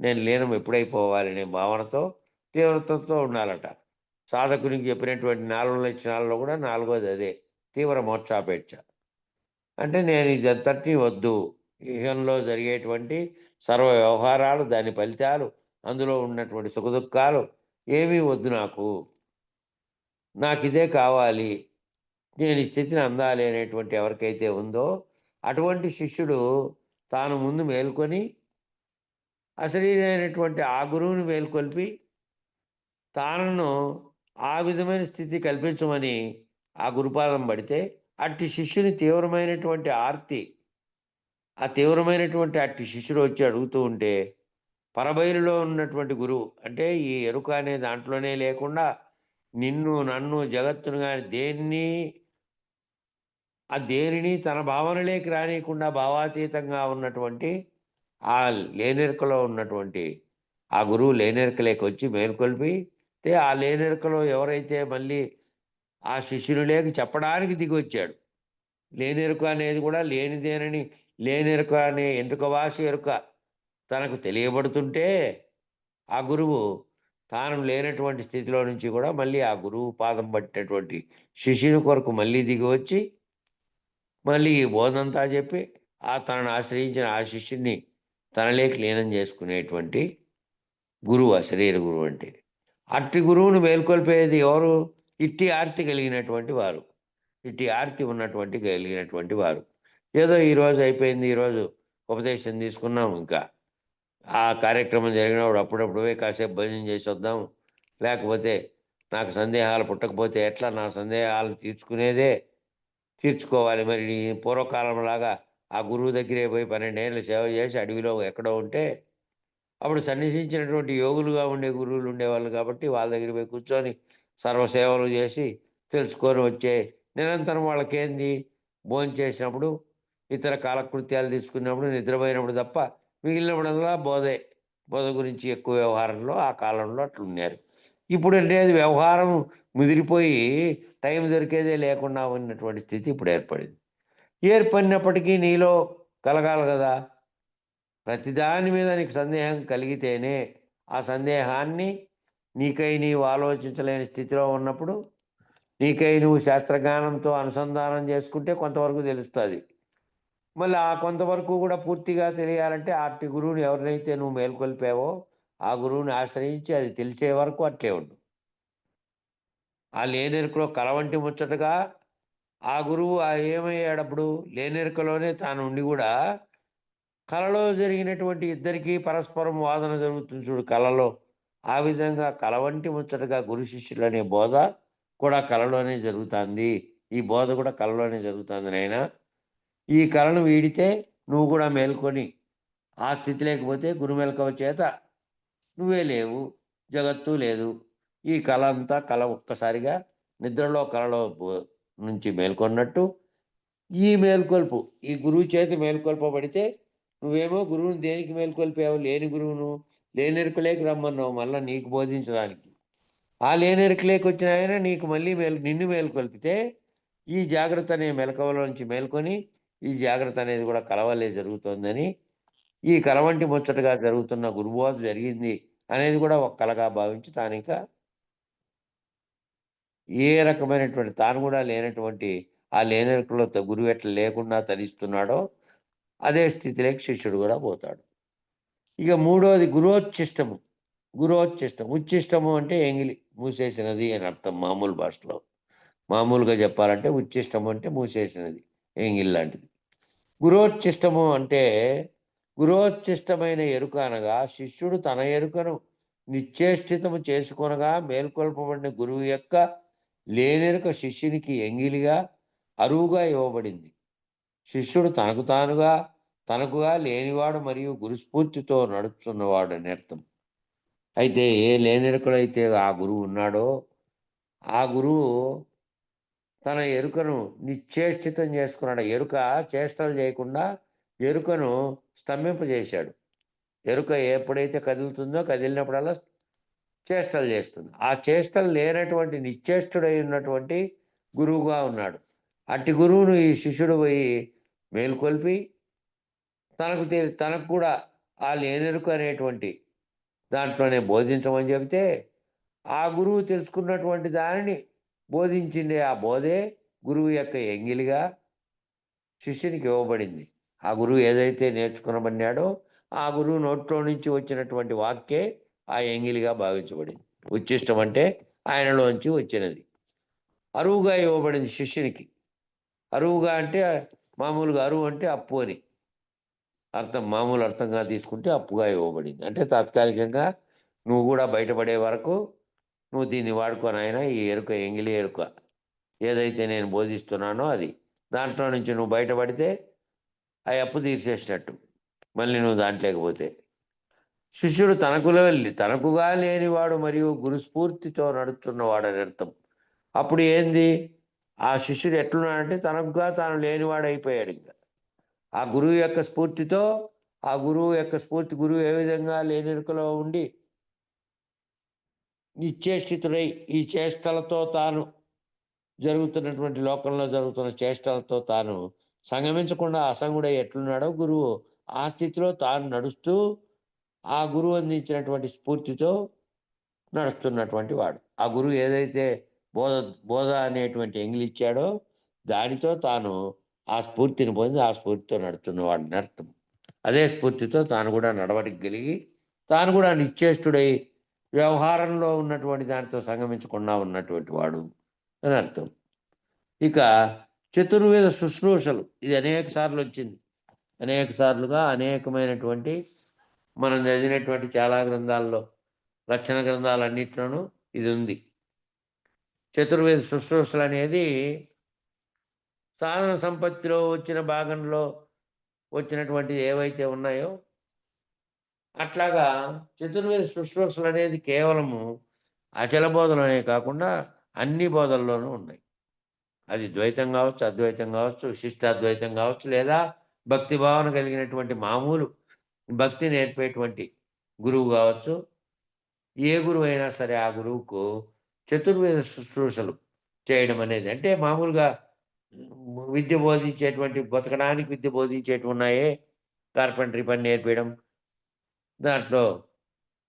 నేను లీనం ఎప్పుడైపోవాలి అనే భావనతో తీవ్రతతో ఉండాలట. సాధకునికి చెప్పినటువంటి 4 లక్షణాలలో కూడా 4వది అదే, తీవ్ర మోక్షాపేక్ష. అంటే నేను ఇదంతటి వద్దు, ఇహంలో జరిగేటువంటి సర్వ వ్యవహారాలు, దాని ఫలితాలు, అందులో ఉన్నటువంటి సుఖదుఖాలు ఏమీ వద్దు, నాకు ఇదే కావాలి, నేను ఈ స్థితిని అందాలి అనేటువంటి ఎవరికైతే ఉందో అటువంటి శిష్యుడు తాను ముందు మేల్కొని అశరీరైనటువంటి ఆ గురువుని మేల్కొల్పి తానను ఆ విధమైన స్థితి కల్పించమని ఆ గురుపాదం పడితే అట్టి శిష్యుని తీవ్రమైనటువంటి ఆర్తి, ఆ తీవ్రమైనటువంటి అట్టి శిష్యుడు వచ్చి అడుగుతూ ఉంటే పరబయలులో ఉన్నటువంటి గురువు అంటే ఈ ఎరుక అనే దాంట్లోనే లేకుండా నిన్ను నన్ను జగత్తును కానీ దేనిని తన భావనలేకి రానియకుండా భావాతీతంగా ఉన్నటువంటి ఆ లేనెరుకలో ఉన్నటువంటి ఆ గురువు లేనెరుకలేకి వచ్చి మేల్కొల్పి ఆ లేనెరుకలో ఎవరైతే మళ్ళీ ఆ శిష్యునిలేకి చెప్పడానికి దిగి వచ్చాడు. లేనెరుక అనేది కూడా లేనిదేనని, లేనెరుక అనే ఎంటుకవాసి ఎరుక తనకు తెలియబడుతుంటే ఆ గురువు తాను లేనటువంటి స్థితిలో నుంచి కూడా మళ్ళీ ఆ గురువు పాదం పట్టినటువంటి శిష్యుని కొరకు మళ్ళీ దిగి వచ్చి మళ్ళీ ఈ బోధంతా చెప్పి తనను ఆశ్రయించిన ఆ శిష్యుని తనలేకి లీనం చేసుకునేటువంటి గురువు అశరీర గురువు అంటే. అట్టి గురువును మేల్కొల్పేది ఎవరు? ఇట్టి ఆర్తి కలిగినటువంటి వారు, ఇట్టి ఆర్తి కలిగినటువంటి వారు. ఏదో ఈరోజు అయిపోయింది, ఈరోజు ఉపదేశం తీసుకున్నాం, ఇంకా ఆ కార్యక్రమం జరిగినప్పుడు అప్పుడప్పుడు కాసేపు భజన చేసి వద్దాం, లేకపోతే నాకు సందేహాలు పుట్టకపోతే ఎట్లా, నా సందేహాలు తీర్చుకోవాలి. మరి పూర్వకాలంలాగా ఆ గురువు దగ్గరే పోయి 12 ఏళ్ళు సేవ చేసి అడవిలో ఎక్కడో ఉంటే అప్పుడు సన్నిసించినటువంటి యోగులుగా ఉండే గురువులు ఉండేవాళ్ళు కాబట్టి వాళ్ళ దగ్గర పోయి కూర్చొని సర్వసేవలు చేసి తెలుసుకొని వచ్చే నిరంతరం వాళ్ళకేంది భోజనం చేసినప్పుడు, ఇతర కాలకృత్యాలు తీసుకున్నప్పుడు, నిద్రపోయినప్పుడు తప్ప మిగిలినప్పుడల్లా బోధ గురించి ఎక్కువ వ్యవహారంలో ఆ కాలంలో అట్లున్నారు. ఇప్పుడు అంటే అది వ్యవహారం ముదిరిపోయి టైం దొరికేదే లేకుండా ఉన్నటువంటి స్థితి ఇప్పుడు ఏర్పడింది. ఏర్పడినప్పటికీ నీలో కలగాలి కదా! ప్రతిదాని మీద నీకు సందేహం కలిగితేనే ఆ సందేహాన్ని నీకై నీవు ఆలోచించలేని స్థితిలో ఉన్నప్పుడు నీకై నువ్వు శాస్త్రజ్ఞానంతో అనుసంధానం చేసుకుంటే కొంతవరకు తెలుస్తుంది. మళ్ళీ ఆ కొంతవరకు కూడా పూర్తిగా తెలియాలంటే అట్టి గురువుని ఎవరినైతే నువ్వు మేల్కొల్పావో ఆ గురువుని ఆశ్రయించి అది తెలిసే వరకు అట్లే ఉండు. ఆ లేనెరుకలో కలవంటి ముచ్చటగా ఆ గురువు ఏమయ్యాడప్పుడు లేనెరుకలోనే తాను ఉండి కూడా కలలో జరిగినటువంటి ఇద్దరికీ పరస్పరం వాదన జరుగుతుంది చూడు కలలో. ఆ విధంగా కలవంటి ముచ్చటగా గురు శిష్యులు అనే బోధ కూడా కలలోనే జరుగుతుంది. ఈ బోధ కూడా కలలోనే జరుగుతుంది నాయనా. ఈ కళను వీడితే నువ్వు కూడా మేల్కొని ఆ స్థితి లేకపోతే గురుమెలకువ చేత నువ్వే లేవు, జగత్తు లేదు. ఈ కళ అంతా కళ ఒక్కసారిగా నిద్రలో కళలో నుంచి మేల్కొన్నట్టు ఈ మేల్కొల్పు ఈ గురువు చేత మేల్కొల్పబడితే నువ్వేమో గురువుని దేనికి మేల్కొల్పావు? లేని గురువును లేనెరుకలేకి రమ్మన్నావు మళ్ళీ నీకు బోధించడానికి. ఆ లేనెరుకలేకి వచ్చిన ఆయన నీకు మళ్ళీ నిన్ను మేల్కొల్పితే ఈ జాగ్రత్త అనే మెలకువలోంచి మేల్కొని ఈ జాగ్రత్త అనేది కూడా కలవలే జరుగుతోందని, ఈ కలవంటి ముచ్చటగా జరుగుతున్న గురుబోధ జరిగింది అనేది కూడా ఒక కలగా భావించి తాను ఇంకా ఏ రకమైనటువంటి తాను కూడా లేనటువంటి ఆ లేనెరుకలో గురువు ఎట్లా లేకుండా తరిస్తున్నాడో అదే స్థితిలోకి శిష్యుడు కూడా పోతాడు. ఇక మూడోది గురోచ్చిష్టము. ఉచ్చిష్టము అంటే ఎంగిలి మూసేసినది అని అర్థం మామూలు భాషలో. మామూలుగా చెప్పాలంటే ఉచ్చిష్టము అంటే మూసేసినది, ఎంగిల్ లాంటిది. గురోచ్చిష్టము అంటే గురోచ్చిష్టమైన ఎరుక అనగా శిష్యుడు తన ఎరుకను నిశ్చేష్టితము చేసుకొనగా మేల్కొల్పబడిన గురువు యొక్క లేనెరుక శిష్యునికి ఎంగిలిగా అరువుగా ఇవ్వబడింది. శిష్యుడు తనకుగా లేనివాడు మరియు గురుస్ఫూర్తితో నడుచున్నవాడు అని అర్థం. అయితే ఏ లేనెరుకడైతే ఆ గురువు ఉన్నాడో ఆ గురువు తన ఎరుకను నిశ్చేష్టితం చేసుకున్నాడు. ఎరుక చేష్టలు చేయకుండా ఎరుకను స్తంభింపజేశాడు. ఎరుక ఎప్పుడైతే కదులుతుందో కదిలినప్పుడల్లా చేష్టలు చేస్తుంది. ఆ చేష్టలు లేనటువంటి నిశ్చేష్టుడై ఉన్నటువంటి గురువుగా ఉన్నాడు. అట్టి గురువును ఈ శిష్యుడు పోయి మేల్కొల్పి తనకు కూడా ఆ లేనెరుక అనేటువంటి దాంట్లోనే బోధించమని చెబితే ఆ గురువు తెలుసుకున్నటువంటి దానిని బోధించిండే ఆ బోధే గురువు యొక్క ఎంగిలిగా శిష్యునికి ఇవ్వబడింది. ఆ గురువు ఏదైతే నేర్చుకునబడినాడో ఆ గురువు నోట్లో నుంచి వచ్చినటువంటి వాక్యే ఆ ఎంగిలిగా భావించబడింది. ఉచ్చిష్టం అంటే ఆయనలోంచి వచ్చినది. అరువుగా ఇవ్వబడింది శిష్యునికి. అరువుగా అంటే మామూలుగా అరువు అంటే అప్పు అని అర్థం. మామూలు అర్థంగా తీసుకుంటే అప్పుగా ఇవ్వబడింది. అంటే తాత్కాలికంగా నువ్వు కూడా బయటపడే వరకు నువ్వు దీన్ని వాడుకొని ఆయన ఈ ఎరుక ఎంగిలి ఎరుక ఏదైతే నేను బోధిస్తున్నానో అది దాంట్లో నుంచి నువ్వు బయటపడితే ఆ అప్పు తీర్చేసినట్టు మళ్ళీ నువ్వు దాంట్లోకి పోతే. శిష్యుడు తనకుగా లేనివాడు మరియు గురుస్ఫూర్తితో నడుచున్నవాడు అని అర్థం. అప్పుడు ఏంది ఆ శిష్యుడు ఎట్లున్నాడంటే తనకుగా తాను లేనివాడు అయిపోయాడు. ఇంకా ఆ గురువు యొక్క స్ఫూర్తితో గురువు ఏ విధంగా లేనెరుకలో ఉండి నిశ్చేష్టితుడై ఈ చేష్టలతో తాను జరుగుతున్నటువంటి లోకంలో జరుగుతున్న చేష్టలతో తాను సంగమించకుండా అసంగుడై ఎట్లున్నాడో గురువు ఆ స్థితిలో తాను నడుస్తూ ఆ గురువు అందించినటువంటి స్ఫూర్తితో నడుస్తున్నటువంటి వాడు. ఆ గురువు ఏదైతే బోధ అనేటువంటి ఎంగిలిచ్చాడో దానితో తాను ఆ స్ఫూర్తిని పొంది ఆ స్ఫూర్తితో నడుస్తున్నవాడిని అర్థం. అదే స్ఫూర్తితో తాను కూడా నడవడికి తాను కూడా నిశ్చేష్టుడై వ్యవహారంలో ఉన్నటువంటి దానితో సంగమించకుండా ఉన్నటువంటి వాడు అని అర్థం. ఇక చతుర్వేద శుశ్రూషలు ఇది అనేక సార్లు వచ్చింది. అనేక సార్లుగా అనేకమైనటువంటి మనం చదివినటువంటి చాలా గ్రంథాల్లో లక్షణ గ్రంథాలన్నింటిలోనూ ఇది ఉంది. చతుర్వేద శుశ్రూషలు అనేది సాధన సంపత్తిలో వచ్చిన భాగంలో వచ్చినటువంటి ఏవైతే ఉన్నాయో అట్లాగా చతుర్వేద శుశ్రూషలు అనేది కేవలము అచల బోధననే కాకుండా అన్ని బోధల్లోనూ ఉన్నాయి. అది ద్వైతం కావచ్చు, అద్వైతం కావచ్చు, విశిష్టాద్వైతం కావచ్చు, లేదా భక్తి భావన కలిగినటువంటి మామూలు భక్తి నేర్పేటువంటి గురువు కావచ్చు. ఏ గురువు అయినా సరే ఆ గురువుకు చతుర్వేద శుశ్రూషలు చేయడం అనేది, అంటే మామూలుగా విద్య బోధించేటువంటి, బతకడానికి విద్య బోధించేటివి ఉన్నాయే, కార్పెంటరీ పని నేర్పించడం, దాంట్లో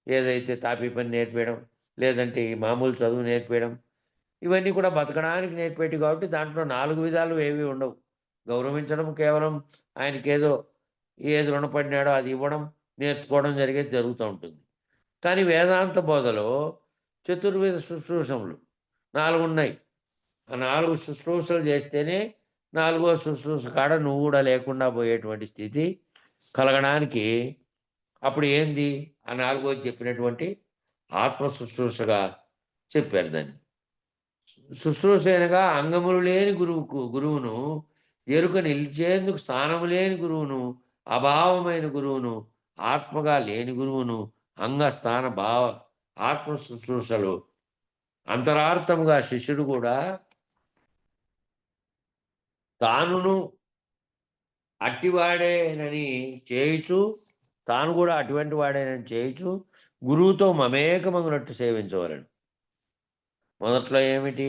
ఏదైతే తాపీ పని నేర్పించడం, లేదంటే ఈ మామూలు చదువు నేర్పించడం, ఇవన్నీ కూడా బతకడానికి నేర్పేటివి కాబట్టి దాంట్లో 4 విధాలు ఏవి ఉండవు. గౌరవించడం కేవలం ఆయనకేదో ఏది రుణపడినాడో అది ఇవ్వడం, నేర్చుకోవడం జరుగుతూ ఉంటుంది. కానీ వేదాంత బోధలో చతుర్వేద శుశ్రూషములు 4 ఉన్నాయి. ఆ 4 శుశ్రూషలు చేస్తేనే 4వ శుశ్రూష కాడ నువ్వు కూడా లేకుండా పోయేటువంటి స్థితి కలగడానికి అప్పుడు ఏంది ఆ 4వది చెప్పినటువంటి ఆత్మ శుశ్రూషగా చెప్పారు దాన్ని. శుశ్రూష అనగా అంగములు లేని గురువును, ఎరుక నిలిచేందుకు స్థానము లేని గురువును, అభావమైన గురువును, ఆత్మగా లేని గురువును, అంగస్థాన భావ ఆత్మ శుశ్రూషలు అంతరార్థముగా శిష్యుడు కూడా తానును అట్టివాడేనని చేయుచు, తాను కూడా అటువంటి వాడేనని చేయుచు గురువుతో మమేకమగునట్టు సేవించవలను. మొదట్లో ఏమిటి?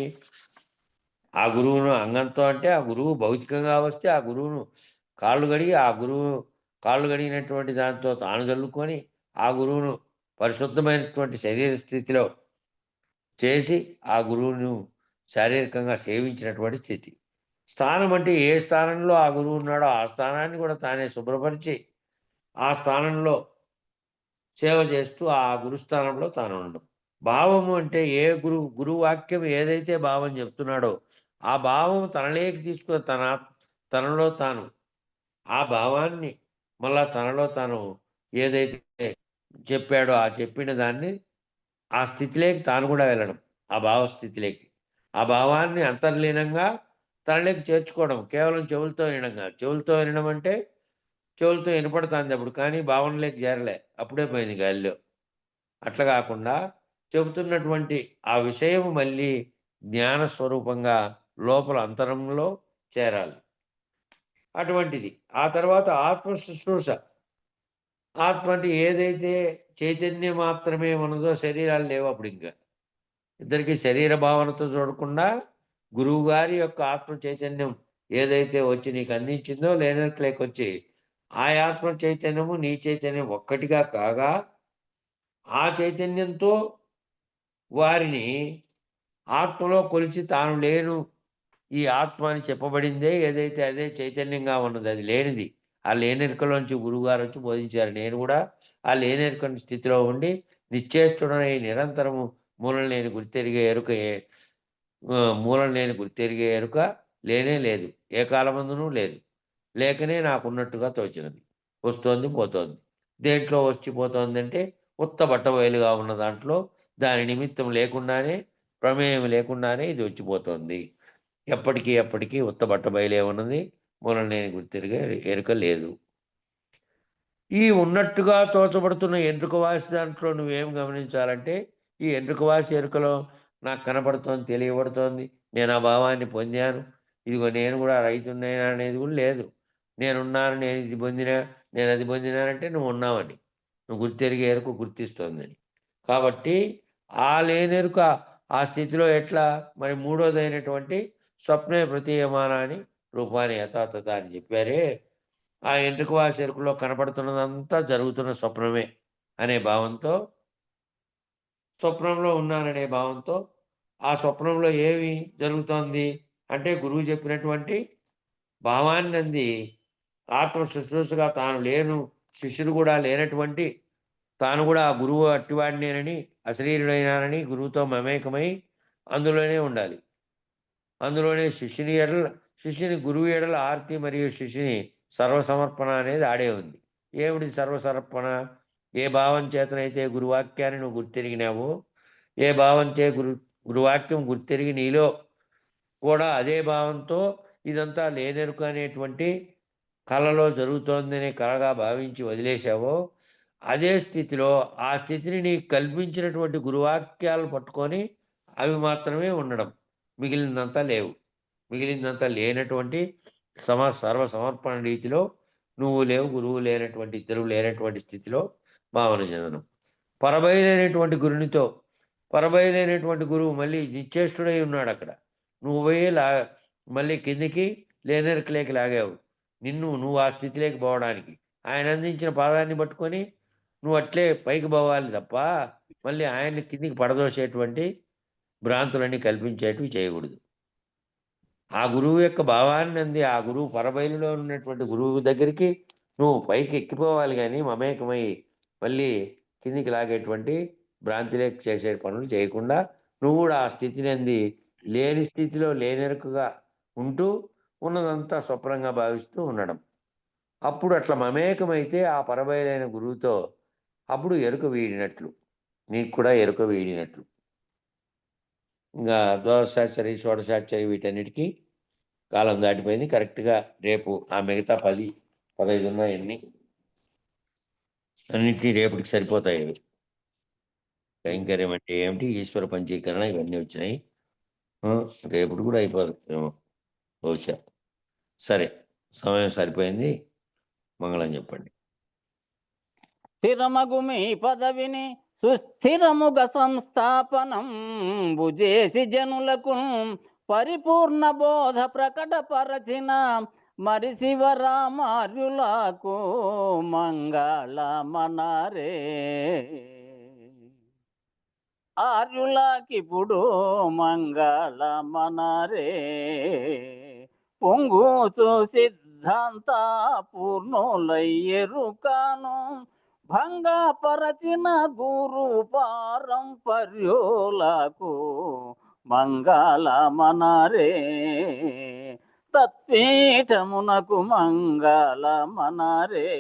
ఆ గురువును అంగంతో, అంటే ఆ గురువు భౌతికంగా వస్తే ఆ గురువును కాళ్ళు కడిగి, ఆ గురువు కాళ్ళు కడిగినటువంటి దాంతో తాను చల్లుకొని, ఆ గురువును పరిశుద్ధమైనటువంటి శరీర స్థితిలో చేసి ఆ గురువును శారీరకంగా సేవించినటువంటి స్థితి. స్థానం అంటే ఏ స్థానంలో ఆ గురువు ఉన్నాడో ఆ స్థానాన్ని కూడా తానే శుభ్రపరిచి ఆ స్థానంలో సేవ చేస్తూ ఆ గురుస్థానంలో తాను ఉండడం. భావము అంటే ఏ గురువు వాక్యం ఏదైతే భావం చెప్తున్నాడో ఆ భావం తనలోకి తీసుకుని తనలో తాను ఆ భావాన్ని మళ్ళా తనలో తాను ఏదైతే చెప్పాడో ఆ చెప్పిన దాన్ని ఆ స్థితిలోకి తాను కూడా వెళ్ళడం, ఆ భావస్థితిలోకి. ఆ భావాన్ని అంతర్లీనంగా తనలోకి చేర్చుకోవడం. కేవలం చెవులతో వినడం కాదు. చెవులతో వినడం అంటే చెవులతో వినపడుతుంది అప్పుడు, కానీ భావనలోకి చేరలే, అప్పుడే పోయింది గాలిలో. అట్లా కాకుండా చెబుతున్నటువంటి ఆ విషయం మళ్ళీ జ్ఞాన స్వరూపంగా లోపల అంతరంలో చేరాలి. అటువంటిది. ఆ తర్వాత ఆత్మ శుశ్రూష. ఆత్మ అంటే ఏదైతే చైతన్యం మాత్రమే ఉన్నదో, శరీరాలు లేవు అప్పుడు ఇంకా. ఇద్దరికి శరీర భావనతో చూడకుండా గురువు గారి యొక్క ఆత్మ చైతన్యం ఏదైతే వచ్చి నీకు అందించిందో లేనట్లేకొచ్చి ఆ ఆత్మ చైతన్యము నీ చైతన్యం ఒక్కటిగా కాగా ఆ చైతన్యంతో వారిని ఆత్మలో కొలిచి తాను లేను, ఈ ఆత్మ అని చెప్పబడిందే ఏదైతే అదే చైతన్యంగా ఉన్నది, అది లేనిది. ఆ లేనెరుకలోంచి గురువుగారు వచ్చి బోధించారు. నేను కూడా ఆ లేనెరుకని స్థితిలో ఉండి నిశ్చేష్టుడనై నిరంతరము మూలం లేని గుర్తెరిగే ఎరుక మూలం లేని గుర్తెరిగే ఎరుక లేనే లేదు, ఏ కాలమందునూ లేదు. లేకనే నాకున్నట్టుగా తోచినది. వస్తోంది, పోతోంది. దేంట్లో వచ్చిపోతోందంటే ఉత్త బట్టబయలుగా ఉన్న దాంట్లో దాని నిమిత్తం లేకుండానే, ప్రమేయం లేకుండానే ఇది వచ్చిపోతోంది. ఎప్పటికీ ఉత్త బట్టబయలే ఉన్నది, మూలం లేని గుర్తెరిగే ఎరుక లేదు. ఈ ఉన్నట్టుగా తోచబడుతున్న ఎండ్రుకవాసి దాంట్లో నువ్వేం గమనించాలంటే, ఈ ఎండ్రుకవాసి ఎరుకలో నాకు కనపడుతోంది, తెలియబడుతోంది, నేను ఆ భావాన్ని పొందాను, ఇదిగో నేను కూడా రైతున్నైనా అనేది కూడా లేదు. నేనున్నాను, నేను ఇది పొందినా, నేను అది పొందినానంటే నువ్వు ఉన్నావని, నువ్వు గుర్తెరిగే ఎరుక గుర్తిస్తోందని. కాబట్టి ఆ లేనెరుక ఆ స్థితిలో ఎట్లా మరి మూడోదైనటువంటి స్వప్నే ప్రతీయమానాన్ని రూపాన్ని యథాతథ అని చెప్పారే, ఆ ఎంట్రుకవాసి ఎరుకలో కనపడుతున్నదంతా జరుగుతున్న స్వప్నమే అనే భావంతో, స్వప్నంలో ఉన్నాననే భావంతో, ఆ స్వప్నంలో ఏమి జరుగుతోంది అంటే గురువు చెప్పినటువంటి భావాన్ని అంది ఆత్మ శుశ్రూషగా తాను లేను, శిష్యుడు కూడా లేనటువంటి తాను కూడా ఆ గురువు అట్టివాడినేనని, అశరీరుడైనానని గురువుతో మమేకమై అందులోనే ఉండాలి. అందులోనే శిష్యుని గురువు ఎడల ఆర్తి మరియు శిష్యుని సర్వసమర్పణ అనేది ఆడే ఉంది. ఏమిటి సర్వసమర్పణ? ఏ భావం చేతనైతే గురువాక్యాన్ని నువ్వు గుర్తెరిగినావో, ఏ భావం చే గురువాక్యం గుర్తెరిగి నీలో కూడా అదే భావంతో ఇదంతా లేనెరుక అనేటువంటి కళలో జరుగుతోందనే కళగా భావించి వదిలేశావో, అదే స్థితిలో ఆ స్థితిని నీకు కల్పించినటువంటి గురువాక్యాలు పట్టుకొని అవి మాత్రమే ఉండడం, మిగిలినంతా లేవు. మిగిలిందంతా లేనటువంటి సర్వ సమర్పణ రీతిలో నువ్వు లేవు, గురువు లేనటువంటి, ఇద్దరు లేనటువంటి స్థితిలో భావన చెందడం. పరబయలైనటువంటి గురునితో, పరబయలైనటువంటి గురువు మళ్ళీ నిశ్చేష్టుడై ఉన్నాడు అక్కడ. నువ్వు పోయి మళ్ళీ కిందికి లేనెరకలేకి లాగావు. నువ్వు ఆ స్థితిలోకి పోవడానికి ఆయన అందించిన పాదాన్ని పట్టుకొని నువ్వు అట్లే పైకి పోవాలి తప్ప మళ్ళీ ఆయన్ని కిందికి పడదోసేటువంటి భ్రాంతులన్నీ కల్పించేటివి చేయకూడదు. ఆ గురువు యొక్క భావాన్ని అంది, ఆ గురువు పరబయలులో ఉన్నటువంటి గురువు దగ్గరికి నువ్వు పైకి ఎక్కిపోవాలి, కానీ మమేకమై మళ్ళీ కిందికి లాగేటువంటి భ్రాంతిలోకి చేసే పనులు చేయకుండా నువ్వు కూడా ఆ స్థితిని అంది లేని స్థితిలో లేనెరుకగా ఉంటూ ఉన్నదంతా స్వప్నంగా భావిస్తూ ఉండడం. అప్పుడు అట్లా మమేకమైతే ఆ పరబయలైన గురువుతో అప్పుడు ఎరుక వీడినట్లు, నీకు కూడా ఎరుక వీడినట్లు. ఇంకా ద్వాదశాచరి, షోడశాచరి వీటన్నిటికీ కాలం దాటిపోయింది. కరెక్ట్గా రేపు ఆ మిగతా 10, 15 ఉన్నాయన్నీ, అన్నిటినీ రేపటికి సరిపోతాయి. అవి కైంకర్యం అంటే ఏమిటి, ఈశ్వర పంచీకరణ, ఇవన్నీ వచ్చినాయి. రేపటి కూడా అయిపోదు ఏమో బహుశా. సరే, సమయం సరిపోయింది. మంగళం చెప్పండి. స్థిరమగు మీ పదవిని సుస్థిరముగ సంస్థాపనం భుజేసి జనులకు పరిపూర్ణ బోధ ప్రకటపరచిన మరి శివరామార్యులకు మంగళమనరే. ఆర్యులకిప్పుడు మంగళమనరే. పొంగుచు సిద్ధాంత పూర్ణులయ్యెరుకాను భంగపరచిన గురు పారంపర్యులకు మంగళమనరే. తత్పీఠమునకు మంగళమనరే.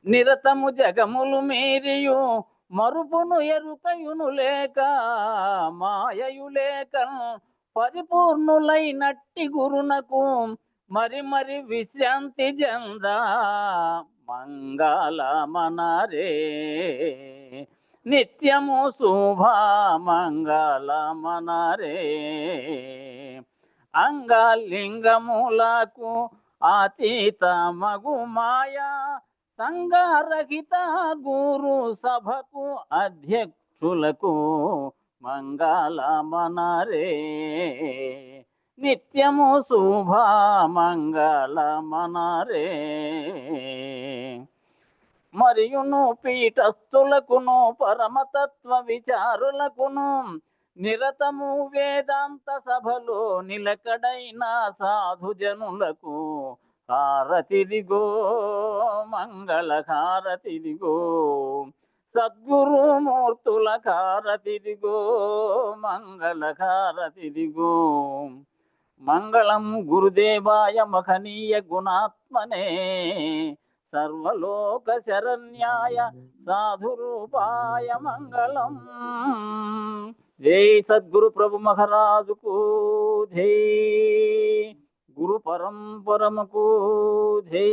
నిరతము జగములు మీరియు మరుపును ఎరుకయును లేక మాయయు లేక పరిపూర్ణులైనట్టి గురునకు మరి మరి విశ్రాంతి జంద మంగళమనరే. నిత్యము శుభ మంగళమనరే. అంగలింగములకు అతీత మగు మాయా సంగరహిత గురు సభకు అధ్యక్షులకు మంగళమనరే. నిత్యము శుభ మంగళమనరే. మరియును పీఠస్థులకును పరమతత్వ విచారులకును నిరతము వేదాంత సభలో నిలకడైన సాధుజనులకు హారతిదిగో మంగళ హారతిదిగో. సద్గురుమూర్తుల హారతిదిగో మంగళ హారతిదిగో. మంగళం గురుదేవాయ మహనీయ గుణాత్మనే సర్వలోక శరణ్యాయ సాధురూపాయ మంగళం. జై సద్గురు ప్రభు మహారాజుకు జై. గురు పరంపరముకు జై.